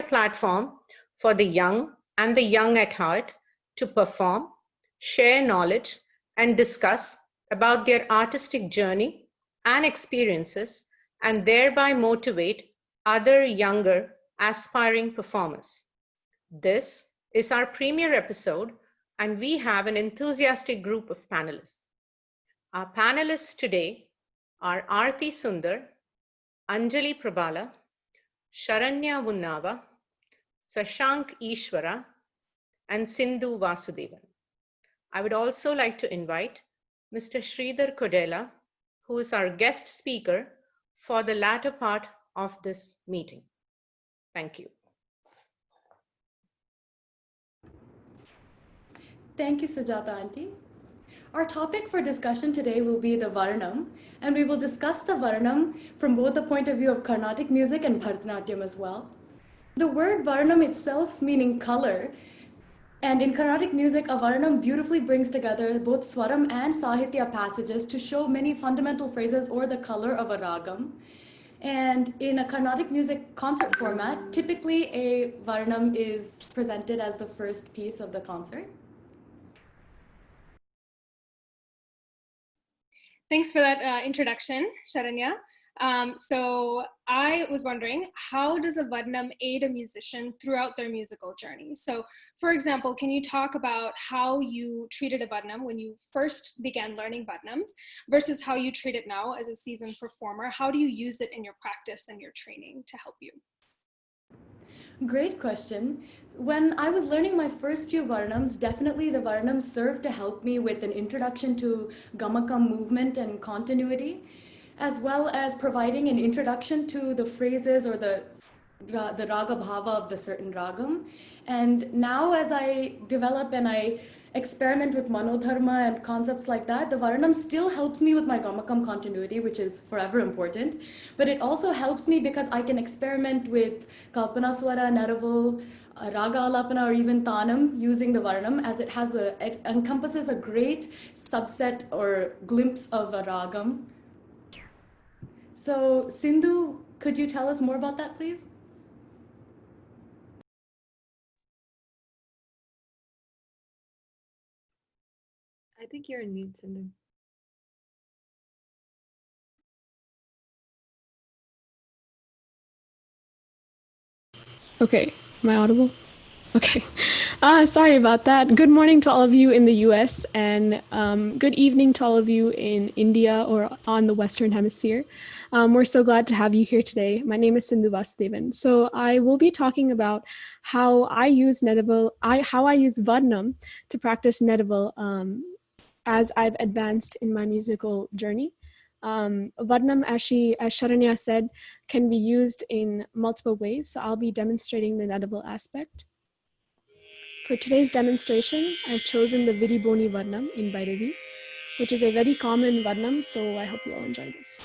platform for the young and the young at heart to perform, share knowledge, and discuss about their artistic journey and experiences, and thereby motivate other younger aspiring performers. This is our premiere episode, and we have an enthusiastic group of panelists. Our panelists today are Aarthy Sundar, Anjali Prahala, Sharanya Vunnava, Shashank Iswara, and Sindhu Vasudevan. I would also like to invite Mr. Sridhar Kodela, who is our guest speaker for the latter part of this meeting. Thank you. Thank you, Sujata Auntie. Our topic for discussion today will be the Varnam, and we will discuss the Varnam from both the point of view of Carnatic music and Bharatanatyam as well. The word Varnam itself meaning color, and in Carnatic music, a Varnam beautifully brings together both Swaram and Sahitya passages to show many fundamental phrases or the color of a ragam. And in a Carnatic music concert format, typically a Varnam is presented as the first piece of the concert. Thanks for that introduction, Sharanya. So I was wondering, how does a Varnam aid a musician throughout their musical journey? So for example, can you talk about how you treated a Varnam when you first began learning Varnams versus how you treat it now as a seasoned performer? How do you use it in your practice and your training to help you? Great question. When I was learning my first few Varnams, definitely the Varnams served to help me with an introduction to Gamakam movement and continuity, as well as providing an introduction to the phrases or the raga bhava of the certain ragam. And now as I develop and I experiment with manodharma and concepts like that, the Varnam still helps me with my Gamakam continuity, which is forever important. But it also helps me because I can experiment with Kalpanaswara, Naraval, Raga Alapana, or even Tanam using the Varnam, as it encompasses a great subset or glimpse of a ragam. So Sindhu, could you tell us more about that, please? I think you're in mute, Sindhu. Okay, am I audible? Okay, sorry about that. Good morning to all of you in the US and good evening to all of you in India or on the Western Hemisphere. We're so glad to have you here today. My name is Sindhu Vasudevan. So I will be talking about how I use Varnam to practice Nedival as I've advanced in my musical journey. Varnam, as Sharanya said, can be used in multiple ways. So I'll be demonstrating the Nedival aspect. For today's demonstration, I've chosen the Viriboni Varnam in Bhairavi, which is a very common Varnam, so I hope you all enjoy this.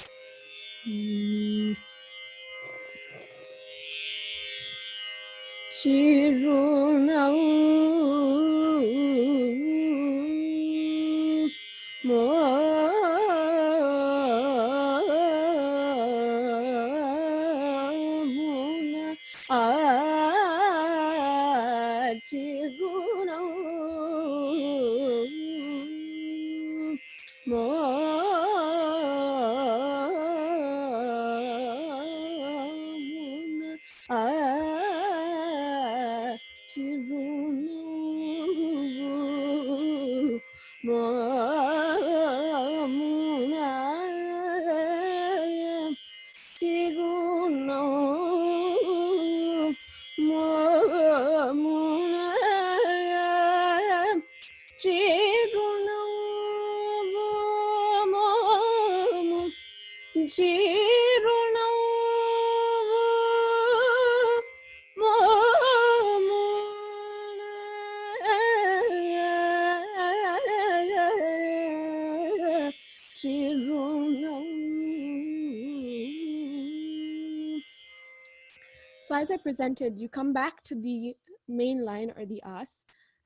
So as I presented, you come back to the main line or the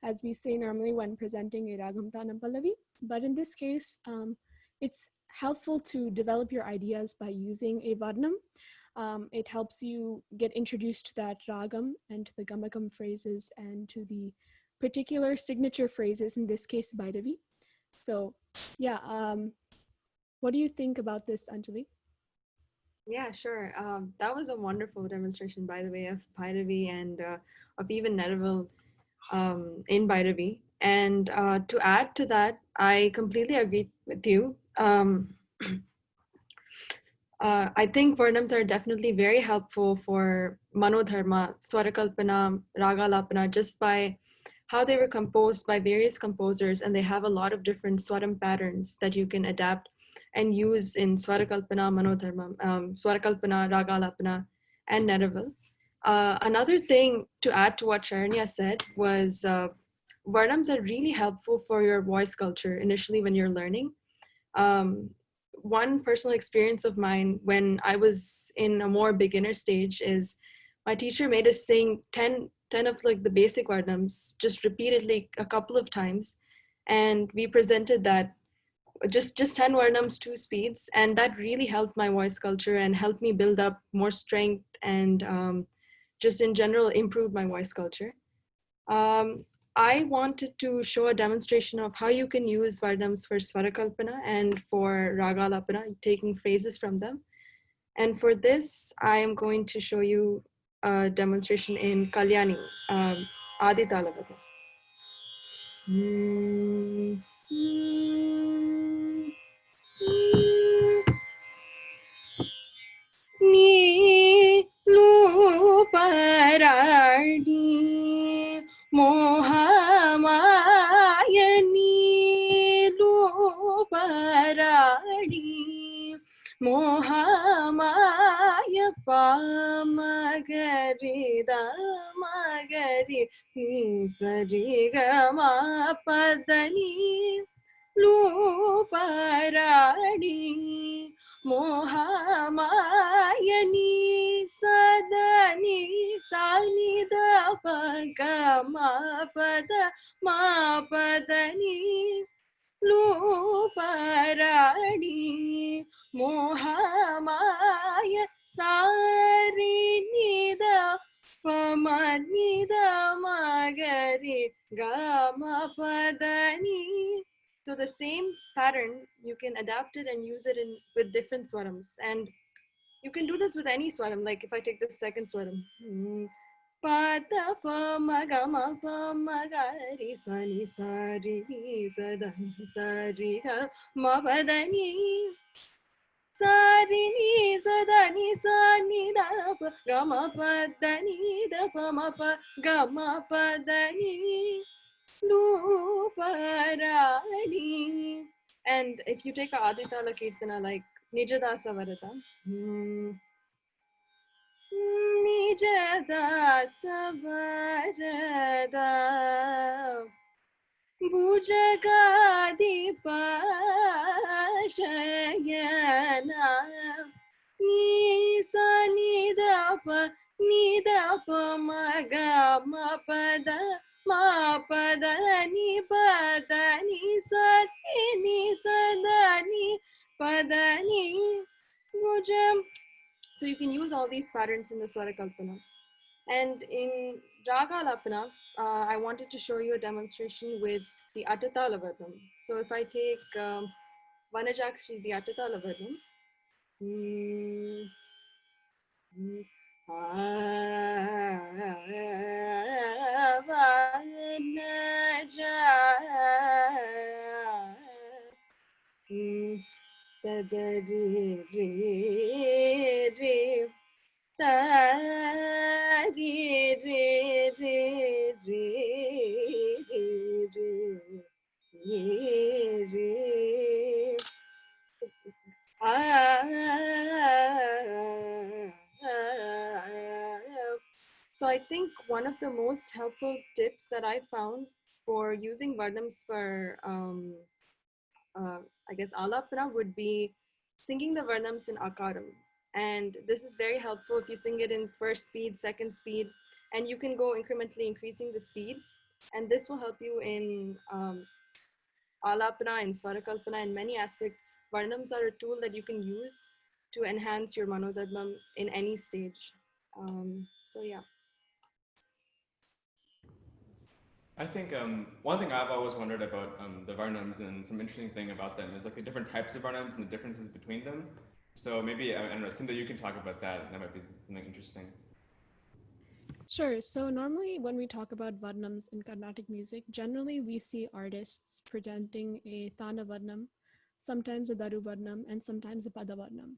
as we say normally when presenting a Ragam Tanam Pallavi. But in this case, it's helpful to develop your ideas by using a Varnam. It helps you get introduced to that ragam and to the gamakam phrases and to the particular signature phrases, in this case, Bhairavi. So yeah, what do you think about this, Anjali? Yeah, sure. That was a wonderful demonstration, by the way, of Bhairavi and of even Neraval in Bhairavi. And to add to that, I completely agree with you. I think Varnams are definitely very helpful for Manodharma, Swarakalpana, Ragalapana, just by how they were composed by various composers, and they have a lot of different Swaram patterns that you can adapt and use in Swarakalpana, Manodharma, Swarakalpana, Ragalapana, and Neraval. Another thing to add to what Sharanya said was Varnams are really helpful for your voice culture initially when you're learning. Um, One personal experience of mine when I was in a more beginner stage is my teacher made us sing 10 of like the basic Varnams just repeatedly a couple of times. And we presented that just 10 Varnams, 2 speeds. And that really helped my voice culture and helped me build up more strength and just in general improved my voice culture. Um, I wanted to show a demonstration of how you can use Vardhams for Svarakalpana and for Ragalapana, taking phrases from them. And for this, I am going to show you a demonstration in Kalyani, Adi Talavada. Ni lu paradi mohamaya ni lu paradi mohamaya pamagari damagari sari gama padani lu paradi mohamayani sadani sanida pagama pada ma padani luparadi mohamaya sari nida pamanida magari gama padani. So the same pattern, you can adapt it and use it with different swarams. And you can do this with any swaram. Like if I take the second swaram. Pada pa maga ma pa magari sani sari sadani sari ga ma padani sari ni sadani sani da pa ga ma padani da pa ma pa ga ma padani Luparadi. And if you take a Aditala Kirtana like Nijadasa Varata, Nijadasa Varada Bujagadi Pashayana Nisa Nidapa Maga Mapada ma padani padani sani sadani padani mujam. So you can use all these patterns in the Swarakalpana. And in Ragalapana, I wanted to show you a demonstration with the Atatala. So if I take Vanajakshri, the Atatala Varnam, So I think one of the most helpful tips that I found for using Varnams for, I guess, Alapana would be singing the Varnams in Akaram. And this is very helpful if you sing it in first speed, second speed, and you can go incrementally increasing the speed. And this will help you in Alapana and Swarakalpana in many aspects. Varnams are a tool that you can use to enhance your Manodharmam in any stage. So yeah. I think one thing I've always wondered about the Varnams, and some interesting thing about them, is like the different types of Varnams and the differences between them. So maybe, I don't know, Sindhu, you can talk about that. That might be something interesting. Sure. So normally when we talk about Varnams in Carnatic music, generally we see artists presenting a Thana Varnam, sometimes a Daru Varnam, and sometimes a Pada Varnam.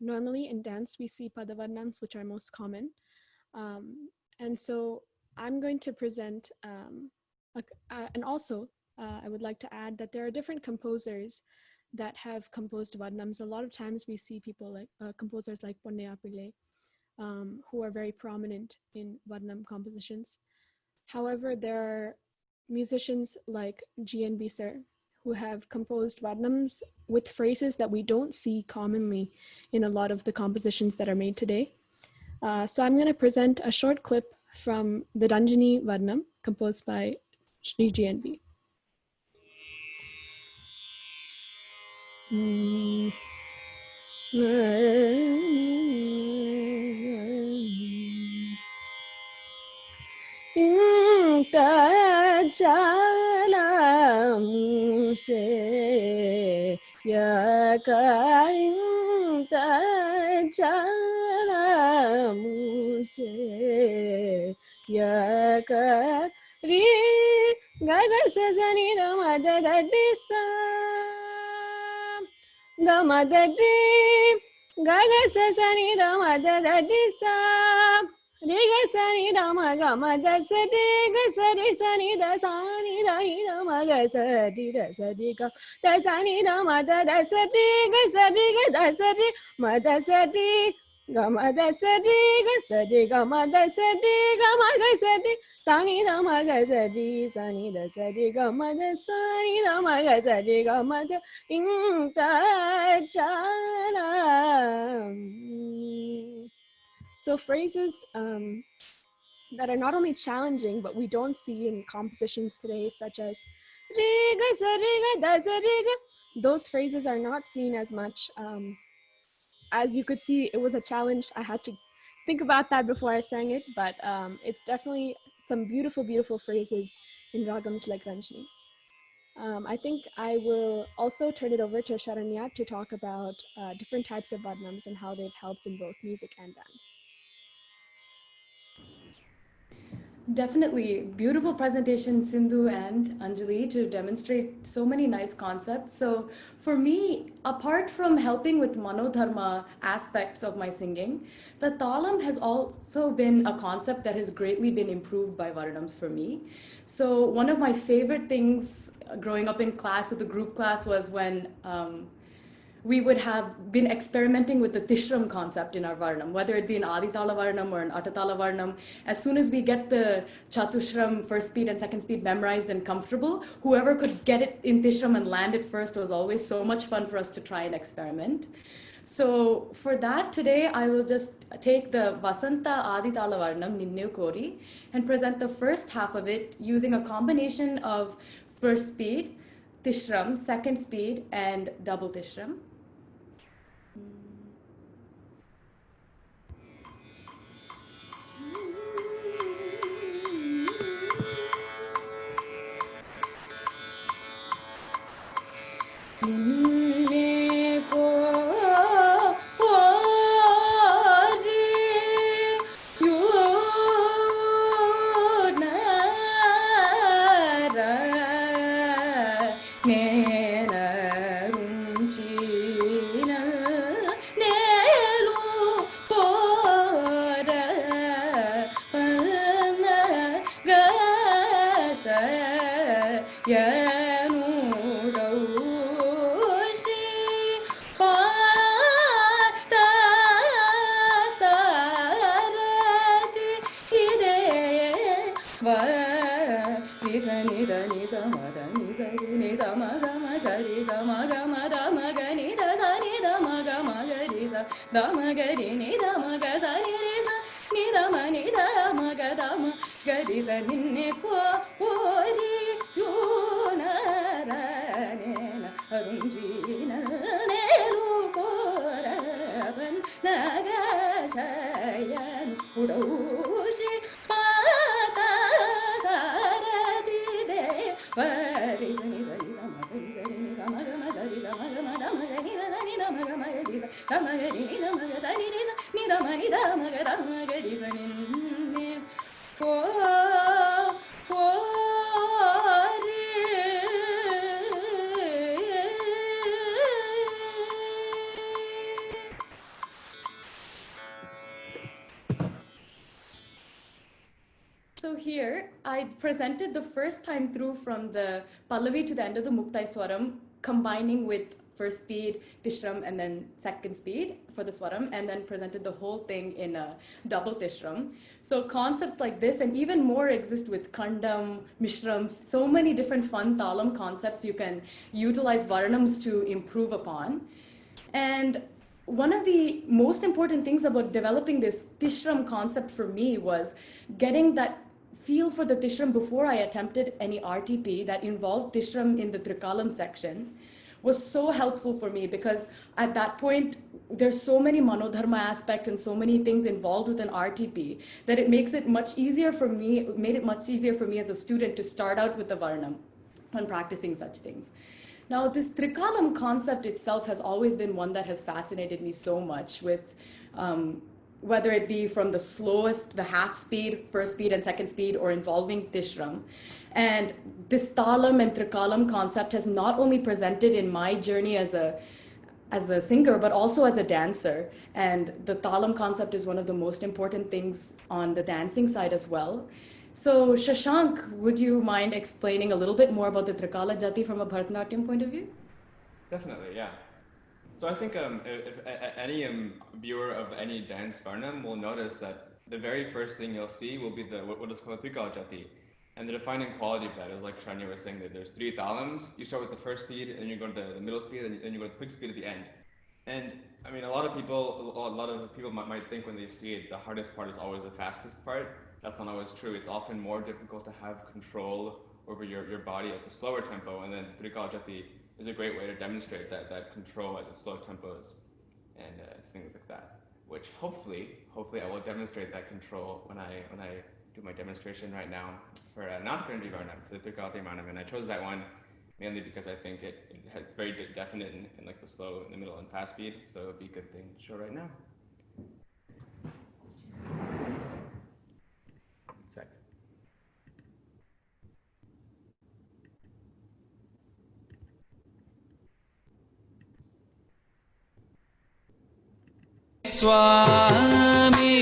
Normally in dance, we see Pada Varnams, which are most common. And so I'm going to present, and also I would like to add that there are different composers that have composed Varnams. A lot of times we see people like composers like Ponnaya Pillai, who are very prominent in Varnam compositions. However, there are musicians like GNB sir, who have composed Varnams with phrases that we don't see commonly in a lot of the compositions that are made today. So I'm going to present a short clip from the Ranjani Varnam, composed by Sri GNB. Inta jalamu se yaka inta jalamu se yaka ri gaga sazani da madada disa da madadi gaga sazani da madada disa Riga sani da maga maga sadi ga sadi sani da sani da ni da maga sadi da sadi ga da sani da mada da sadi ga sadi ga da sadi mada sadi ga mada sadi ga sadi ga mada sadi ga maga sadi sani da maga sadi sani da sadi ga mada sani da maga sadi ga mada inta chala. So phrases that are not only challenging, but we don't see in compositions today, such as riga, sa, riga, da, sa, riga. Those phrases are not seen as much. As you could see, it was a challenge. I had to think about that before I sang it, but it's definitely some beautiful, beautiful phrases in ragams like Ranjani. I think I will also turn it over to Sharanya to talk about different types of Varnams and how they've helped in both music and dance. Definitely. Beautiful presentation, Sindhu and Anjali, to demonstrate so many nice concepts. So for me, apart from helping with manodharma aspects of my singing, the talam has also been a concept that has greatly been improved by Varnams for me. So one of my favorite things growing up in class, with the group class, was when we would have been experimenting with the Tishram concept in our Varnam, whether it be an Aditala Varnam or an Atatala Varnam. As soon as we get the Chatushram first speed and second speed memorized and comfortable, whoever could get it in Tishram and land it first was always so much fun for us to try and experiment. So for that, today I will just take the Vasanta Aditala Varnam Ninnu Kori and present the first half of it using a combination of first speed, Tishram, second speed, and double Tishram. Udaushi Pata Sarati De Pari Sani Dari Sama Dari Sani Sama Gama Sari Sama Gama Dama Gani Dani Dama Gama Gadi Dama Gadi Ni Dama Sani Ni Dama Ni Dama Dama Gadi Sani So here, I presented the first time through from the Pallavi to the end of the Muktai Swaram, combining with first speed, Tishram, and then second speed for the Swaram, and then presented the whole thing in a double Tishram. So concepts like this, and even more exist with Kandam, Mishrams, so many different fun Talam concepts you can utilize Varnams to improve upon. And one of the most important things about developing this Tishram concept for me was getting that feel for the Tishram before I attempted any RTP that involved Tishram in the Trikalam section was so helpful for me, because at that point, there's so many Manodharma aspects and so many things involved with an RTP that it makes it much easier for me, made it much easier for me as a student to start out with the Varnam when practicing such things. Now, this Trikalam concept itself has always been one that has fascinated me so much, with whether it be from the slowest, the half speed, first speed and second speed, or involving Tishram. And this Talam and Trikalam concept has not only presented in my journey as a singer, but also as a dancer. And the Talam concept is one of the most important things on the dancing side as well. So Shashank, would you mind explaining a little bit more about the Trikala Jati from a Bharatanatyam point of view? Definitely, yeah. So I think if any viewer of any dance Varnam will notice that the very first thing you'll see will be what is called the Trikala Jati. And the defining quality of that is, like Sharanya was saying, that there's 3 talams. You start with the first speed, and you go to the middle speed, and then you go to the quick speed at the end. And I mean, a lot of people might think when they see it, the hardest part is always the fastest part. That's not always true. It's often more difficult to have control over your body at the slower tempo, and then Trikala Jati is a great way to demonstrate that control at the slow tempos and things like that. Which hopefully I will demonstrate that control when I do my demonstration right now for Natak Energy Varnam, for the Trikala Varnam, and I chose that one mainly because I think it's very definite in like the slow, in the middle, and fast speed, so it'll be a good thing to show right now. Sec. Swami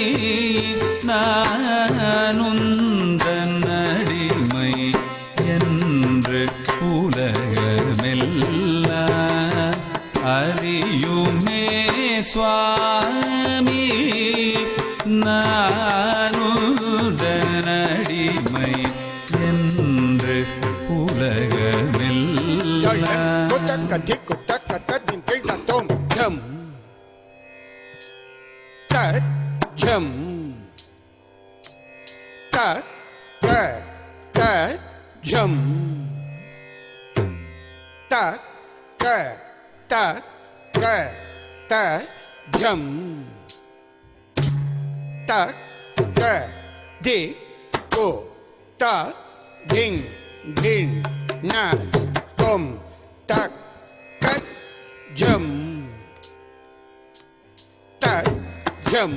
நானுந்தனடிமை என்று உலகமெல்லாம் அறியுமே சுவாமி நானுந்தனடிமை என்று உலகமெல்லாம் Jam ta ta ta jam ta ta ta ta ta jam ta ta di ko ta ding ding na tom tak kat jam ta jam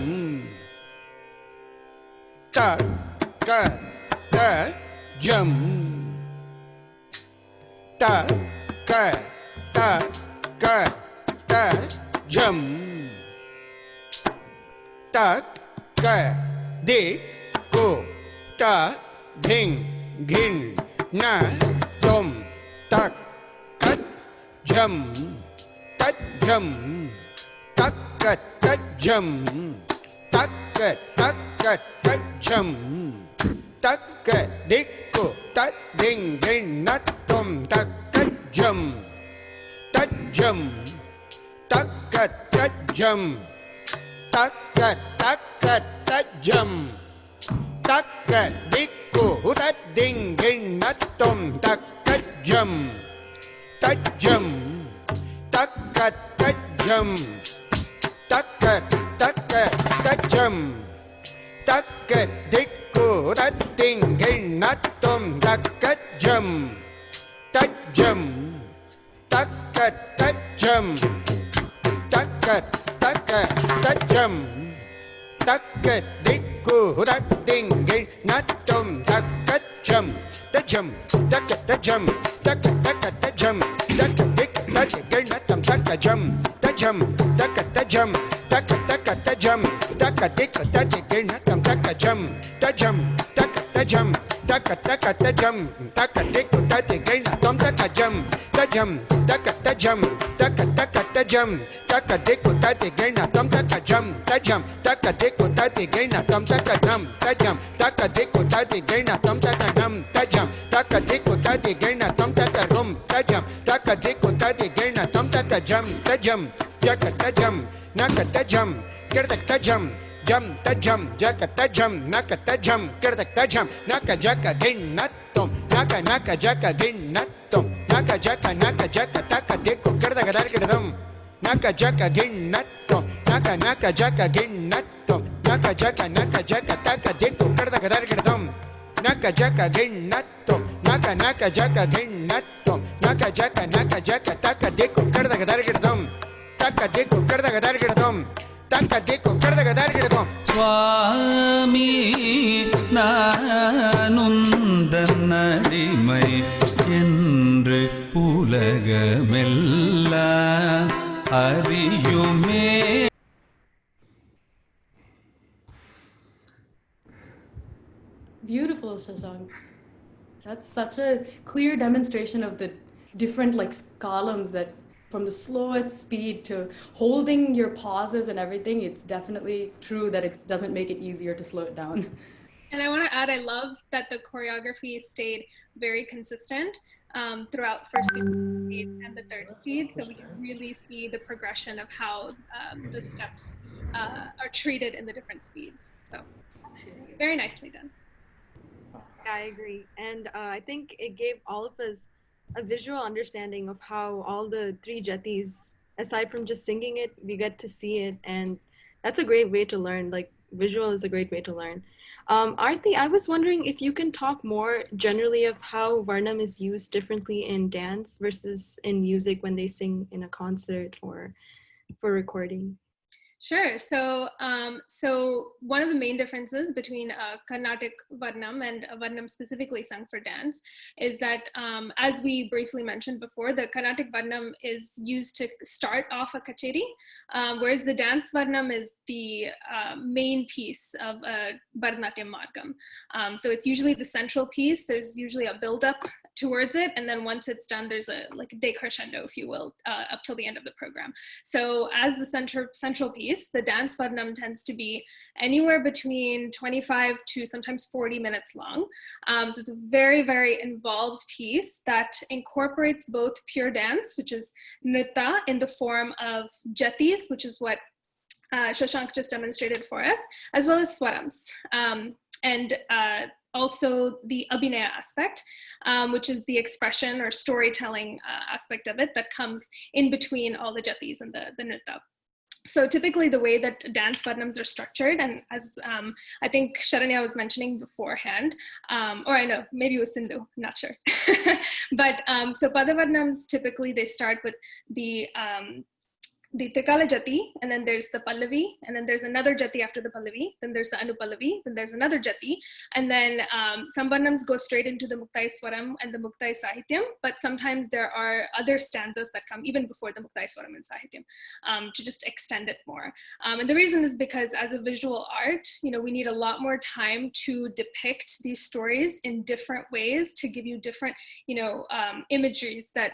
ta ka ta jam ta ka ta ka ta jam ta ka di ko ta ding gin na tom tak kat jam tat jam tak kat jam tak kat jam tak dikku tak ding ding nat tom tak jam tak jam tak jam tak dikku tak ding ding nat tom tak jam tak jam tak jam tak jam ding gin natum taka jum tajum taka tajum taka taka tajum taka diku dat ding gin natum taka jum tajum taka tajum taka taka tajum taka dik taka gin natum taka jum tajum taka tajum taka taka tajum taka dik taka gin natum taka jum tajum taka tajum taka taka tajum taka dik taka gin natum taka jum tajum taka tajum taka taka tajum taka dik taka gin natum taka jum tajum taka dik taka gin natum taka jum tajum taka dik taka gin natum taka jum tajum taka dik taka gin natum taka rum tajum taka dik taka gin natum taka jum tajum taka tajum naka tajum kirtak tajum jam tajum jaka tajum naka tajum kirtak tajum naka jaka gin natum naka jaka gin natum naka jaka taka deko kirtak dar kirdum naka jaka gin natum naka jaka gin natum naka jaka taka deko kirtak dar kirdum naka jaka gin natum naka jaka gin natum naka jaka taka deko kirtak dar kirdum taka deko kirtak dar kirdum taka deko kirtak dar kirdum சுவாமி நானுந்தன் அடிமை என்று உலகமெல்லாம் அறியுமே. Beautiful, Shashank. That's such a clear demonstration of the different like columns that from the slowest speed to holding your pauses and everything. It's definitely true that it doesn't make it easier to slow it down. And I want to add, I love that the choreography stayed very consistent throughout first speed and the third speed. So we can really see the progression of how the steps are treated in the different speeds. So very nicely done. I agree. And I think it gave all of us a visual understanding of how all the three jatis, aside from just singing it, we get to see it. And that's a great way to learn. Like, visual is a great way to learn. Aarthy, I was wondering if you can talk more generally of how Varnam is used differently in dance versus in music when they sing in a concert or for recording. Sure. So, so one of the main differences between Carnatic Varnam and Varnam specifically sung for dance is that, as we briefly mentioned before, the Carnatic Varnam is used to start off a kacheri, whereas the dance Varnam is the main piece of a Bharatanatyam Margam. So it's usually the central piece. There's usually a build-up towards it, and then once it's done, there's a like a decrescendo, if you will, up till the end of the program. So as the central piece, the dance Varnam tends to be anywhere between 25 to sometimes 40 minutes long. So it's a very, very involved piece that incorporates both pure dance, which is nritta in the form of jatis, which is what Shashank just demonstrated for us, as well as swarams. And also the abhinaya aspect, which is the expression or storytelling aspect of it that comes in between all the jatis and the nritta. So typically the way that dance Varnams are structured, and as I think Sharanya was mentioning beforehand, or I know, maybe it was Sindhu, I'm not sure. But so Pada Varnams, typically they start with the Trikala Jati, and then there's the Pallavi, and then there's another Jati after the Pallavi, then there's the Anupallavi, then there's another Jati, and then some Varnams go straight into the Muktai Swaram and the Muktai Sahityam, but sometimes there are other stanzas that come even before the Muktai Swaram and Sahityam to just extend it more. And the reason is because as a visual art, you know, we need a lot more time to depict these stories in different ways to give you different, you know, imageries that,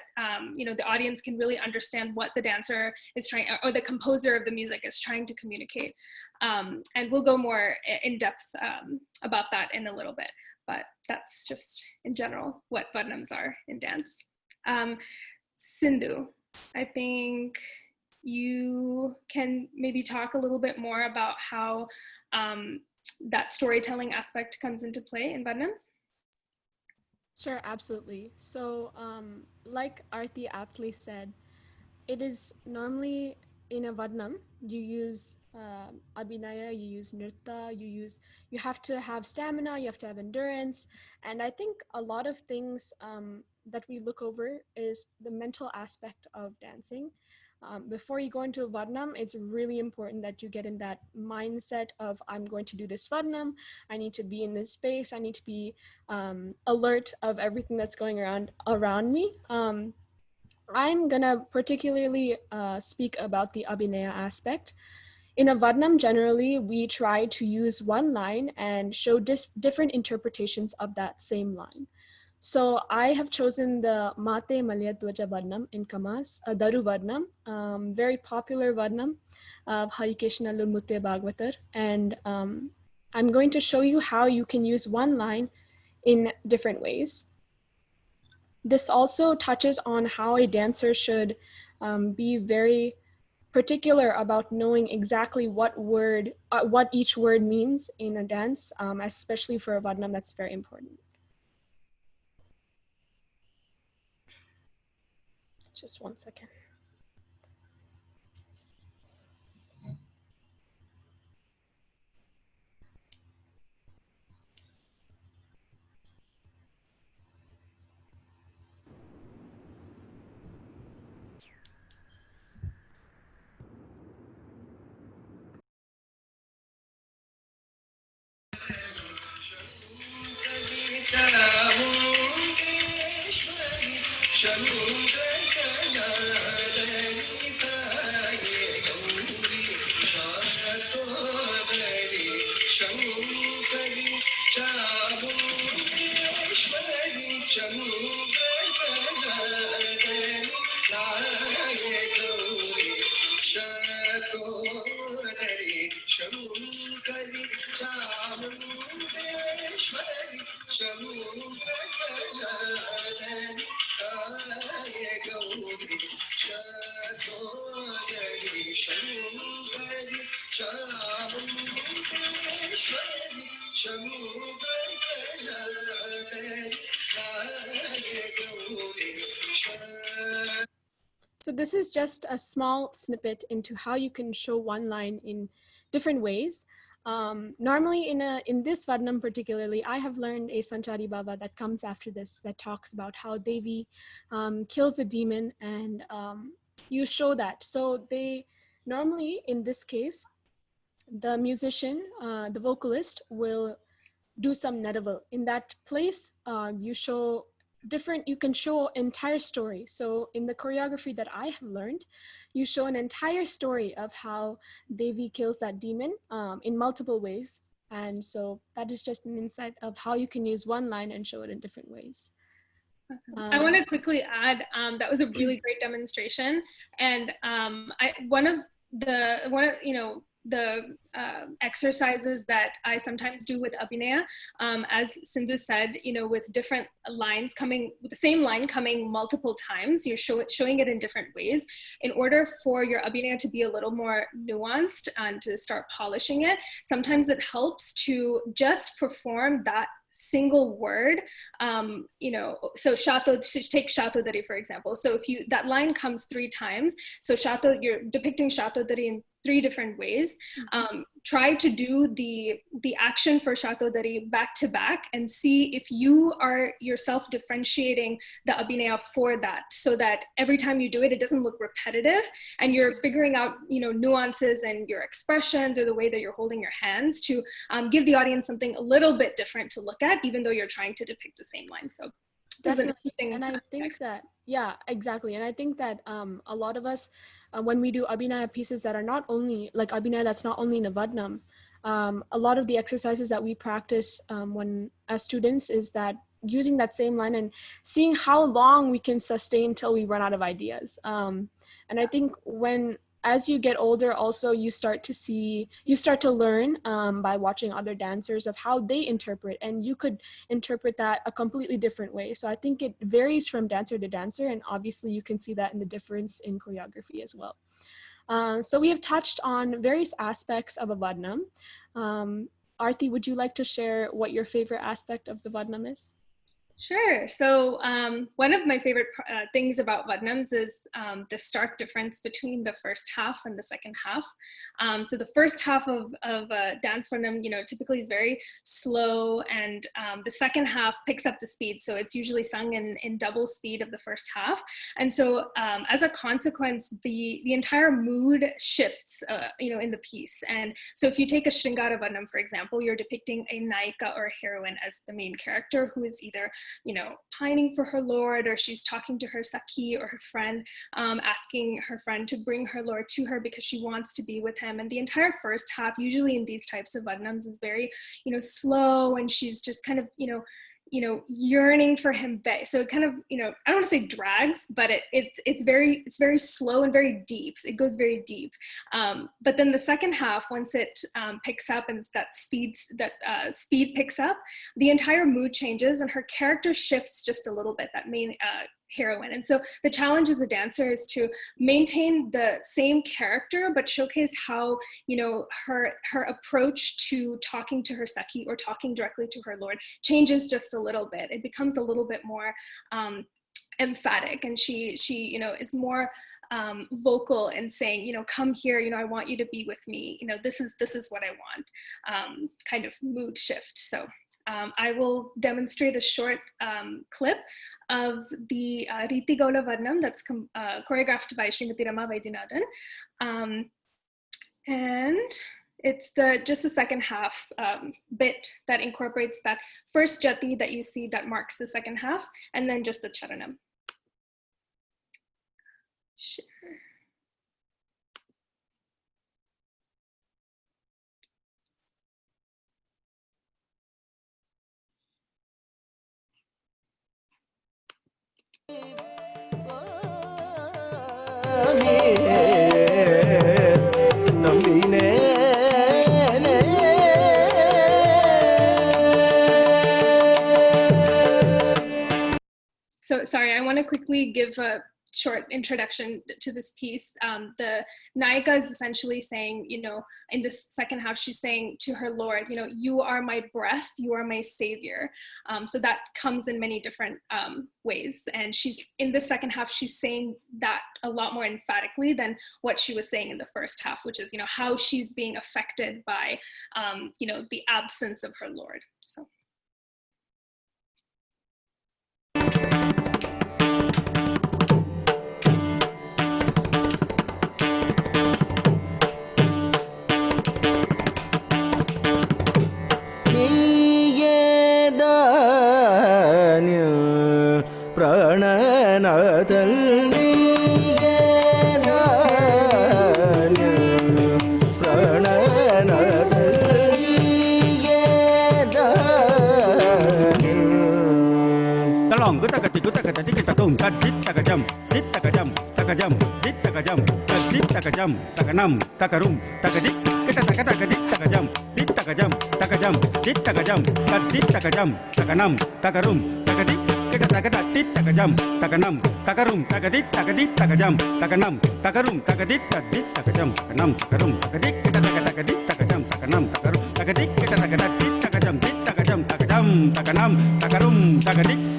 you know, the audience can really understand what the dancer is trying, or the composer of the music is trying to communicate. And we'll go more in depth about that in a little bit, but that's just in general what Varnams are in dance. Sindhu, I think you can maybe talk a little bit more about how that storytelling aspect comes into play in Varnams. Sure, absolutely. So like Aarthy aptly said, it is normally in a Varnam, you use abhinaya, you use nritta, you have to have stamina, you have to have endurance. And I think a lot of things that we look over is the mental aspect of dancing. Before you go into Varnam, it's really important that you get in that mindset of, I'm going to do this Varnam, I need to be in this space, I need to be alert of everything that's going around me. I'm gonna particularly speak about the abhinaya aspect. In a Varnam, generally, we try to use one line and show different interpretations of that same line. So I have chosen the Mate Malyadwaja Varnam in Kamas, a Daru Varnam, very popular Varnam of Harikeshna Lulmutte Bhagavatar. And I'm going to show you how you can use one line in different ways. This also touches on how a dancer should be very particular about knowing exactly what each word means in a dance, especially for a Varnam. That's very important. Just one second. So this is just a small snippet into how you can show one line in different ways. Normally in this Varnam particularly, I have learned a Sanchari Baba that comes after this that talks about how Devi kills the demon, and you show that. So they normally, in this case, the musician, the vocalist will do some nadaval. In that place, you can show entire story. So in the choreography that I have learned, you show an entire story of how Devi kills that demon in multiple ways. And so that is just an insight of how you can use one line and show it in different ways. I want to quickly add, that was a really great demonstration. And one of the exercises that I sometimes do with abhinaya, as Sindhu said, with different lines coming, with the same line coming multiple times, you're showing it in different ways. In order for your abhinaya to be a little more nuanced and to start polishing it, sometimes it helps to just perform that single word. So shato, take shatodari for example. So if that line comes 3 times, so shato, you're depicting shatodari in 3 different ways. Try to do the action for shatodari back to back and see if you are yourself differentiating the abhinaya for that, so that every time you do it, it doesn't look repetitive, and you're figuring out nuances and your expressions or the way that you're holding your hands to give the audience something a little bit different to look at, even though you're trying to depict the same line. So definitely. And I think that, yeah, exactly. And I think that a lot of us, when we do abhinaya pieces that are not only like abhinaya that's not only in a Varnam, a lot of the exercises that we practice when as students is that using that same line and seeing how long we can sustain till we run out of ideas. And I think as you get older, also you start to learn by watching other dancers of how they interpret, and you could interpret that a completely different way. So I think it varies from dancer to dancer, and obviously you can see that in the difference in choreography as well. So we have touched on various aspects of a Varnam. Aarthy, would you like to share what your favorite aspect of the Varnam is? Sure. So one of my favorite things about Varnams is the stark difference between the first half and the second half. So the first half of dance Varnam, typically is very slow, and the second half picks up the speed. So it's usually sung in double speed of the first half. And so as a consequence, the entire mood shifts, in the piece. And so if you take a Shringara Varnam, for example, you're depicting a Naika or a heroine as the main character who is either pining for her lord, or she's talking to her Sakhi or her friend, asking her friend to bring her lord to her because she wants to be with him. And the entire first half, usually in these types of Varnams, is very, slow, and she's just kind of, yearning for him. So it kind of, I don't want to say drags, but it's very slow and very deep. It goes very deep. But then the second half, once it picks up and that speed picks up, the entire mood changes and her character shifts just a little bit, that main heroine. And so the challenge as a dancer is to maintain the same character, but showcase how, her approach to talking to her Sakhi or talking directly to her lord changes just a little bit. It becomes a little bit more emphatic, and she is more vocal in saying, come here, I want you to be with me, this is what I want, kind of mood shift. So I will demonstrate a short clip of the Riti Gaula Varnam that's choreographed by Srimati Rama Vaidyanathan. And it's just the second half bit that incorporates that first jati that you see that marks the second half, and then just the charanam. Sure. So sorry, I want to quickly give a short introduction to this piece. The Nayika is essentially saying, in this second half, she's saying to her lord, you are my breath, you are my savior. So that comes in many different ways. And she's in the second half, she's saying that a lot more emphatically than what she was saying in the first half, which is, how she's being affected by, the absence of her lord. So. Takanam, takarum, takadik, kita takadik, takajam, dit takajam, dit takajam, dit takajam, takanam, takarum, takadik, kita takadik, takajam, takanam, takarum, takadik, takajam, takanam, takarum, takadik, takajam, takanam, takarum, takadik, kita takadik, takajam, takanam, takarum, takadik, kita takadik, takajam, dit takajam, takanam, takarum, takadik.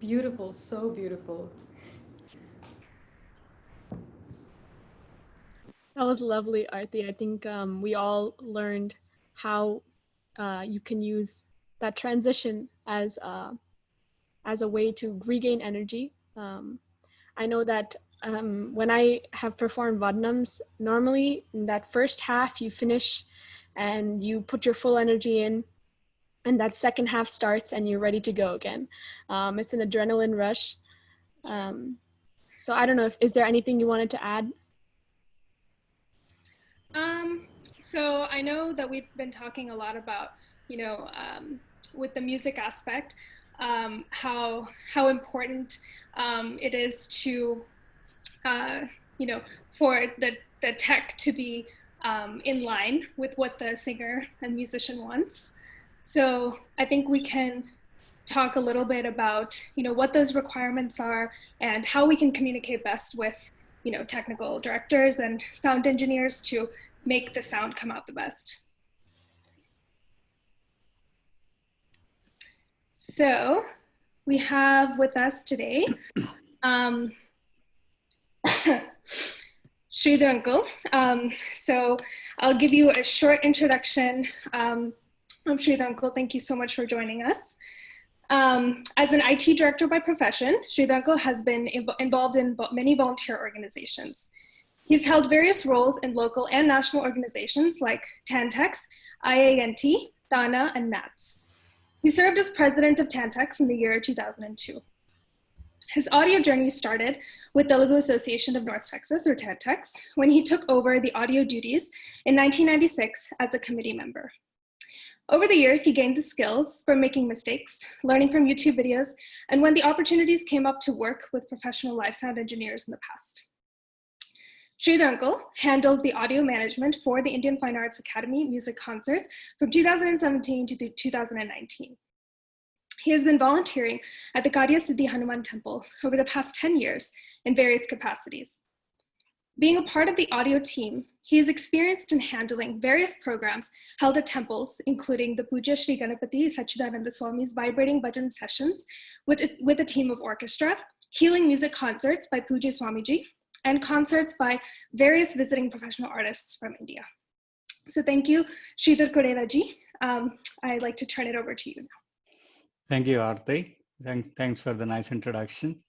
Beautiful, so beautiful. That was lovely, Aarti. I think we all learned how you can use that transition as a way to regain energy. I know that when I have performed Vadnams, normally in that first half you finish and you put your full energy in, and that second half starts and you're ready to go again. It's an adrenaline rush. So I don't know, is there anything you wanted to add? So I know that we've been talking a lot about, with the music aspect, how important it is to, for the tech to be in line with what the singer and musician wants. So I think we can talk a little bit about, what those requirements are and how we can communicate best with, technical directors and sound engineers to make the sound come out the best. So we have with us today Sridhar uncle. So I'll give you a short introduction of Sridhar uncle. Thank you so much for joining us. As an IT director by profession, Sridhar uncle has been involved in many volunteer organizations. He's held various roles in local and national organizations like Tantex, IANT, Dana, and MATS. He served as president of Tantex in the year 2002. His audio journey started with Telugu Association of North Texas, or Tantex, when he took over the audio duties in 1996 as a committee member. Over the years, he gained the skills from making mistakes, learning from YouTube videos, and when the opportunities came up to work with professional live sound engineers in the past. Sridhar uncle handled the audio management for the Indian Fine Arts Academy music concerts from 2017 to 2019. He has been volunteering at the Karya Siddhi Hanuman Temple over the past 10 years in various capacities. Being a part of the audio team, he is experienced in handling various programs held at temples, including the Puja Sri Ganapati Sachidananda Swami's vibrating bhajan sessions with a team of orchestra, healing music concerts by Puja Swamiji, and concerts by various visiting professional artists from India. So thank you, Sridhar Kodela ji. I'd like to turn it over to you now. Thank you, Aarthy. Thanks for the nice introduction.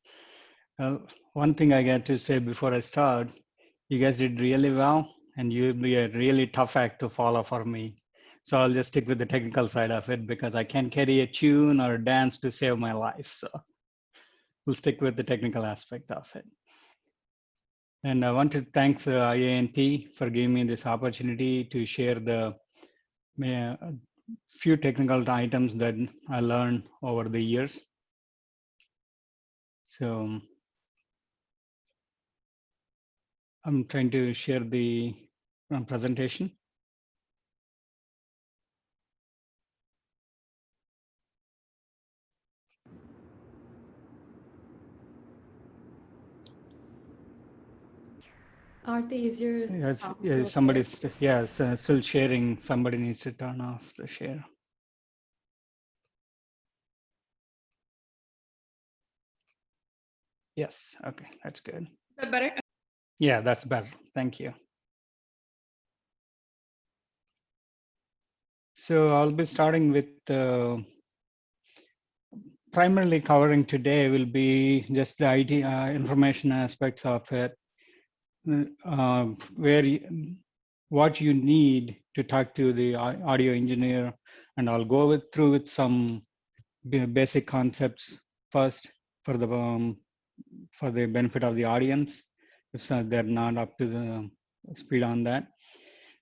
One thing I got to say before I start, you guys did really well, and you'll be a really tough act to follow for me. So I'll just stick with the technical side of it because I can't carry a tune or a dance to save my life. So we'll stick with the technical aspect of it. And I want to thank IANT for giving me this opportunity to share the few technical items that I learned over the years. So I'm trying to share the presentation. Aarthy, is your sound still Somebody's still sharing. Somebody needs to turn off the share. Yes, okay, that's good. Is that better? Yeah, that's better. Thank you. So I'll be starting with primarily covering today will be just the IT information aspects of it, what you need to talk to the audio engineer, and I'll go through with some basic concepts first for the benefit of the audience, if they're not up to the speed on that.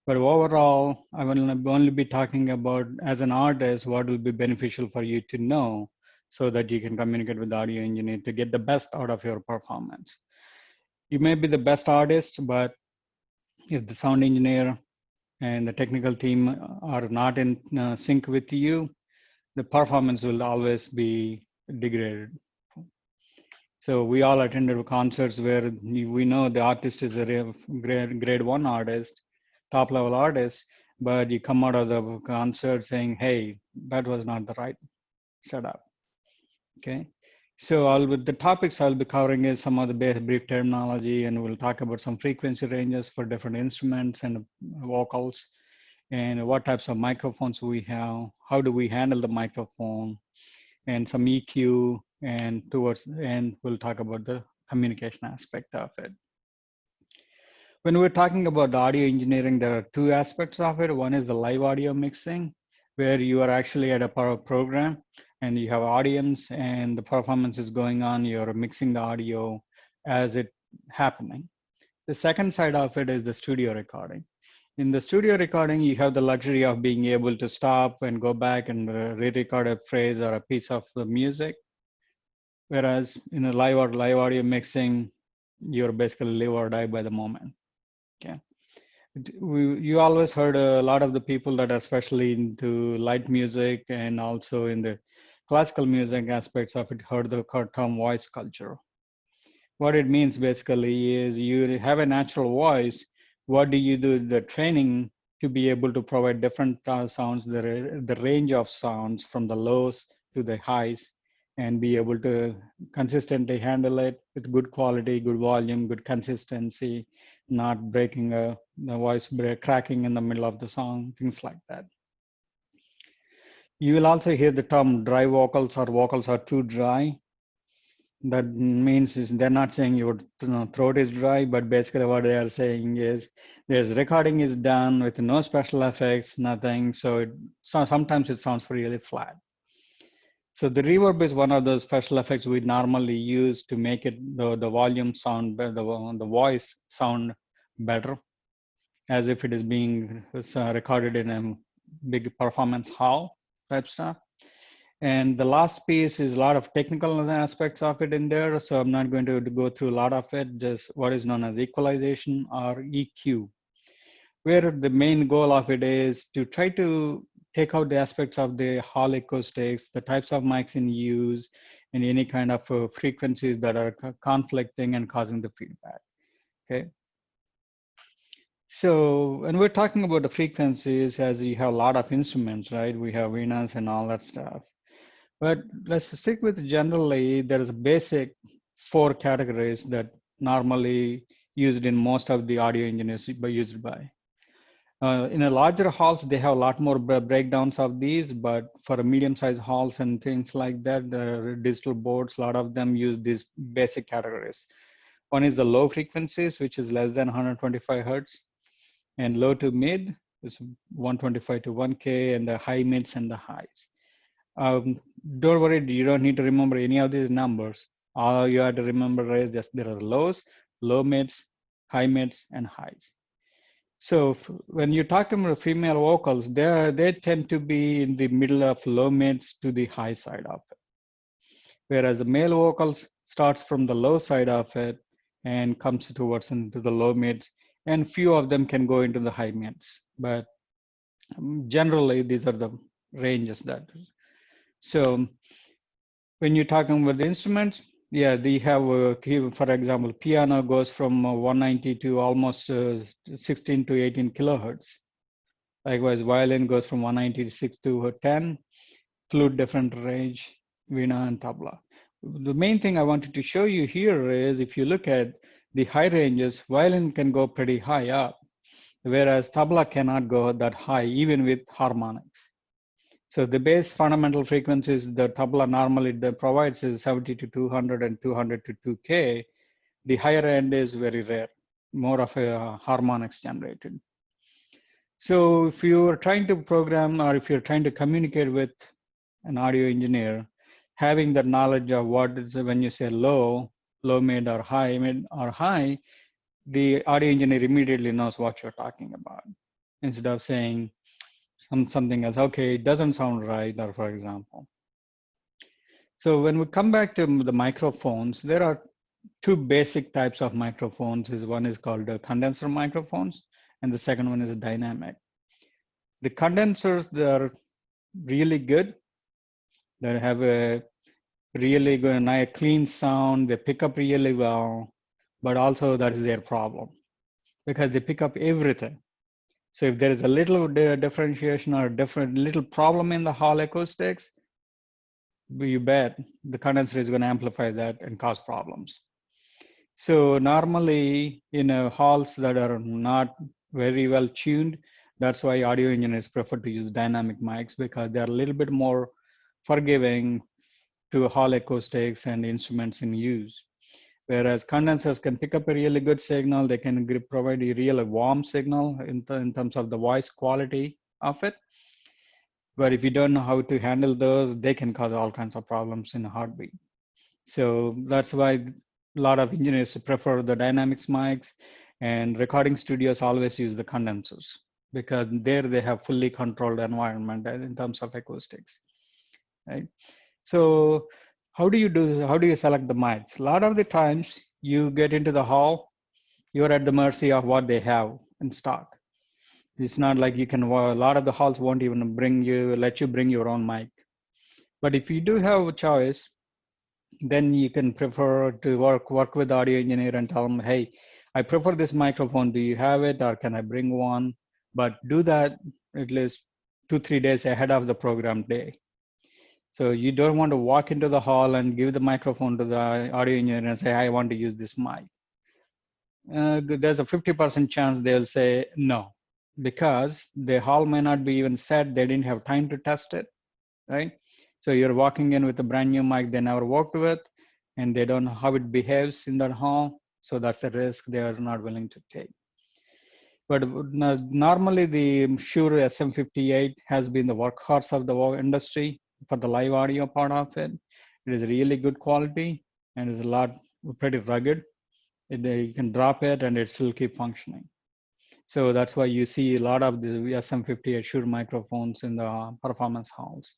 But overall, I will only be talking about, as an artist, what will be beneficial for you to know so that you can communicate with the audio engineer to get the best out of your performance. You may be the best artist, but if the sound engineer and the technical team are not in sync with you, the performance will always be degraded. So we all attended concerts where we know the artist is a grade 1 artist, top level artist, but you come out of the concert saying, hey, that was not the right setup. Okay. So the topics I'll be covering is some of the brief terminology, and we'll talk about some frequency ranges for different instruments and vocals, and what types of microphones we have, how do we handle the microphone, and some EQ, and towards the end, we'll talk about the communication aspect of it. When we're talking about the audio engineering, there are two aspects of it. One is the live audio mixing, where you are actually at a program and you have audience and the performance is going on. You're mixing the audio as it happening. The second side of it is the studio recording. In the studio recording, you have the luxury of being able to stop and go back and re-record a phrase or a piece of the music. Whereas in a live audio mixing, you're basically live or die by the moment. Okay. You always heard a lot of the people that are especially into light music and also in the classical music aspects of it heard the term voice culture. What it means basically is you have a natural voice. What do you do the training to be able to provide different sounds, the range of sounds from the lows to the highs, and be able to consistently handle it with good quality, good volume, good consistency, not breaking the voice cracking in the middle of the song, things like that. You will also hear the term dry vocals or vocals are too dry. That means is they're not saying your throat is dry, but basically what they are saying is there's recording is done with no special effects, nothing. So sometimes it sounds really flat. So the reverb is one of those special effects we normally use to make it the volume sound better, the voice sound better, as if it is being recorded in a big performance hall type stuff. And the last piece is a lot of technical aspects of it in there. So I'm not going to go through a lot of it, just what is known as equalization or EQ, where the main goal of it is to try to take out the aspects of the hall acoustics, the types of mics in use, and any kind of frequencies that are conflicting and causing the feedback, okay? So when we're talking about the frequencies, as you have a lot of instruments, right? We have Venus and all that stuff. But let's stick with generally, there is a basic 4 categories that normally used in most of the audio engineers used by. In a larger halls, they have a lot more breakdowns of these, but for a medium-sized halls and things like that, the digital boards, a lot of them use these basic categories. One is the low frequencies, which is less than 125 hertz, and low to mid is 125 to 1K, and the high mids and the highs. Don't worry, you don't need to remember any of these numbers. All you have to remember is just there are lows, low mids, high mids, and highs. So when you talk about female vocals, they tend to be in the middle of low mids to the high side of it. Whereas the male vocals starts from the low side of it and comes towards into the low mids, and few of them can go into the high mids. But generally, these are the ranges that. So when you're talking about the instruments, yeah, they have, for example, piano goes from 190 to almost 16 to 18 kilohertz. Likewise, violin goes from 196 to 10, flute different range, veena and tabla. The main thing I wanted to show you here is if you look at the high ranges, violin can go pretty high up, whereas tabla cannot go that high, even with harmonics. So the base fundamental frequencies the tabla normally provides is 70 to 200 and 200 to 2K. The higher end is very rare, more of a harmonics generated. So if you're trying to program or if you're trying to communicate with an audio engineer, having the knowledge of what is when you say low, mid, or high, the audio engineer immediately knows what you're talking about. Instead of saying, something else, okay, it doesn't sound right, or for example. So when we come back to the microphones, there are 2 basic types of microphones. One is called condenser microphones, and the second one is dynamic. The condensers, they are really good. They have a really good, nice, clean sound. They pick up really well, but also that is their problem because they pick up everything. So if there is a little differentiation or different little problem in the hall acoustics, you bet the condenser is going to amplify that and cause problems. So normally in halls that are not very well tuned, that's why audio engineers prefer to use dynamic mics, because they're a little bit more forgiving to hall acoustics and instruments in use. Whereas condensers can pick up a really good signal, they can provide a really warm signal in terms of the voice quality of it. But if you don't know how to handle those, they can cause all kinds of problems in a heartbeat. So that's why a lot of engineers prefer the dynamics mics, and recording studios always use the condensers because there they have fully controlled environment in terms of acoustics, right? So how do you select the mics? A lot of the times you get into the hall, you're at the mercy of what they have in stock. It's not like you can, a lot of the halls won't even let you bring your own mic. But if you do have a choice, then you can prefer to work with the audio engineer and tell them, hey, I prefer this microphone. Do you have it, or can I bring one? But do that at least 2-3 days ahead of the program day. So you don't want to walk into the hall and give the microphone to the audio engineer and say, I want to use this mic. There's a 50% chance they'll say no, because the hall may not be even set. They didn't have time to test it, right? So you're walking in with a brand new mic they never worked with, and they don't know how it behaves in that hall. So that's the risk they are not willing to take. But normally the Shure SM58 has been the workhorse of the industry for the live audio part of it. It is really good quality and is pretty rugged. You can drop it and it still keep functioning. So that's why you see a lot of the SM58 Shure microphones in the performance halls.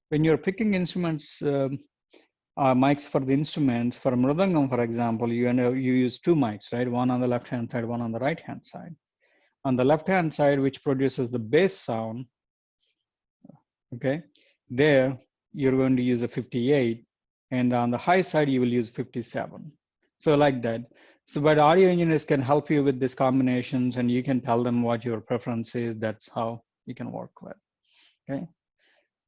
When you're picking instruments, mics for the instruments, for mridangam, for example, you use two mics, right? One on the left-hand side, one on the right-hand side. On the left-hand side, which produces the bass sound, okay, there you're going to use a 58, and on the high side, you will use 57. So like that. So, but audio engineers can help you with these combinations, and you can tell them what your preference is. That's how you can work with, okay?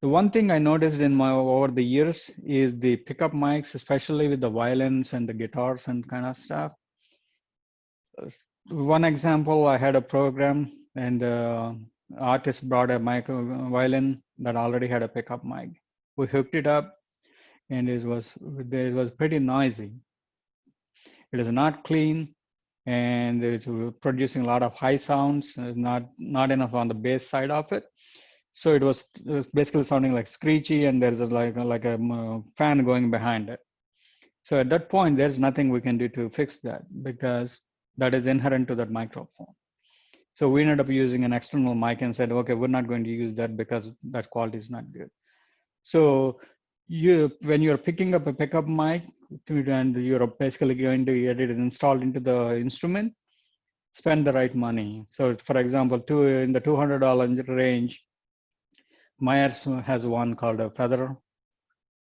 The one thing I noticed over the years is the pickup mics, especially with the violins and the guitars and kind of stuff. One example, I had a program and the artist brought a violin that already had a pickup mic. We hooked it up and it was pretty noisy. It is not clean and it's producing a lot of high sounds, not enough on the bass side of it. So it was basically sounding like screechy, and there's like a fan going behind it. So at that point, there's nothing we can do to fix that because that is inherent to that microphone. So we ended up using an external mic and said, okay, we're not going to use that because that quality is not good. So when you're picking up a pickup mic and you're basically going to get it installed into the instrument, spend the right money. So for example, in the $200 range, Myers has one called a Feather,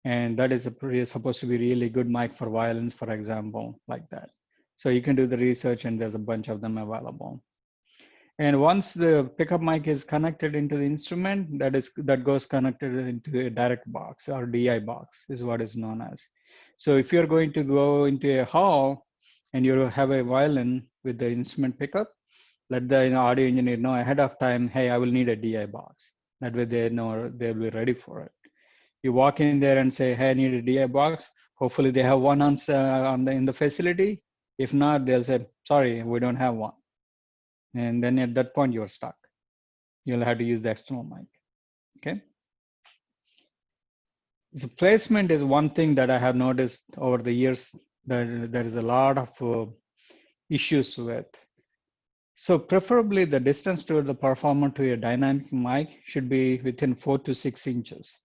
and that is supposed to be really good mic for violins, for example, like that. So you can do the research, and there's a bunch of them available. And once the pickup mic is connected into the instrument, that goes connected into a direct box, or DI box is what is known as. So if you're going to go into a hall and you have a violin with the instrument pickup, let the audio engineer know ahead of time, hey, I will need a DI box. That way they know they'll be ready for it. You walk in there and say, hey, I need a DI box. Hopefully they have one in the facility. If not, they'll say, sorry, we don't have one. And then at that point, you're stuck. You'll have to use the external mic, okay? So placement is one thing that I have noticed over the years that there is a lot of issues with. So preferably the distance to the performer to a dynamic mic should be within 4 to 6 inches.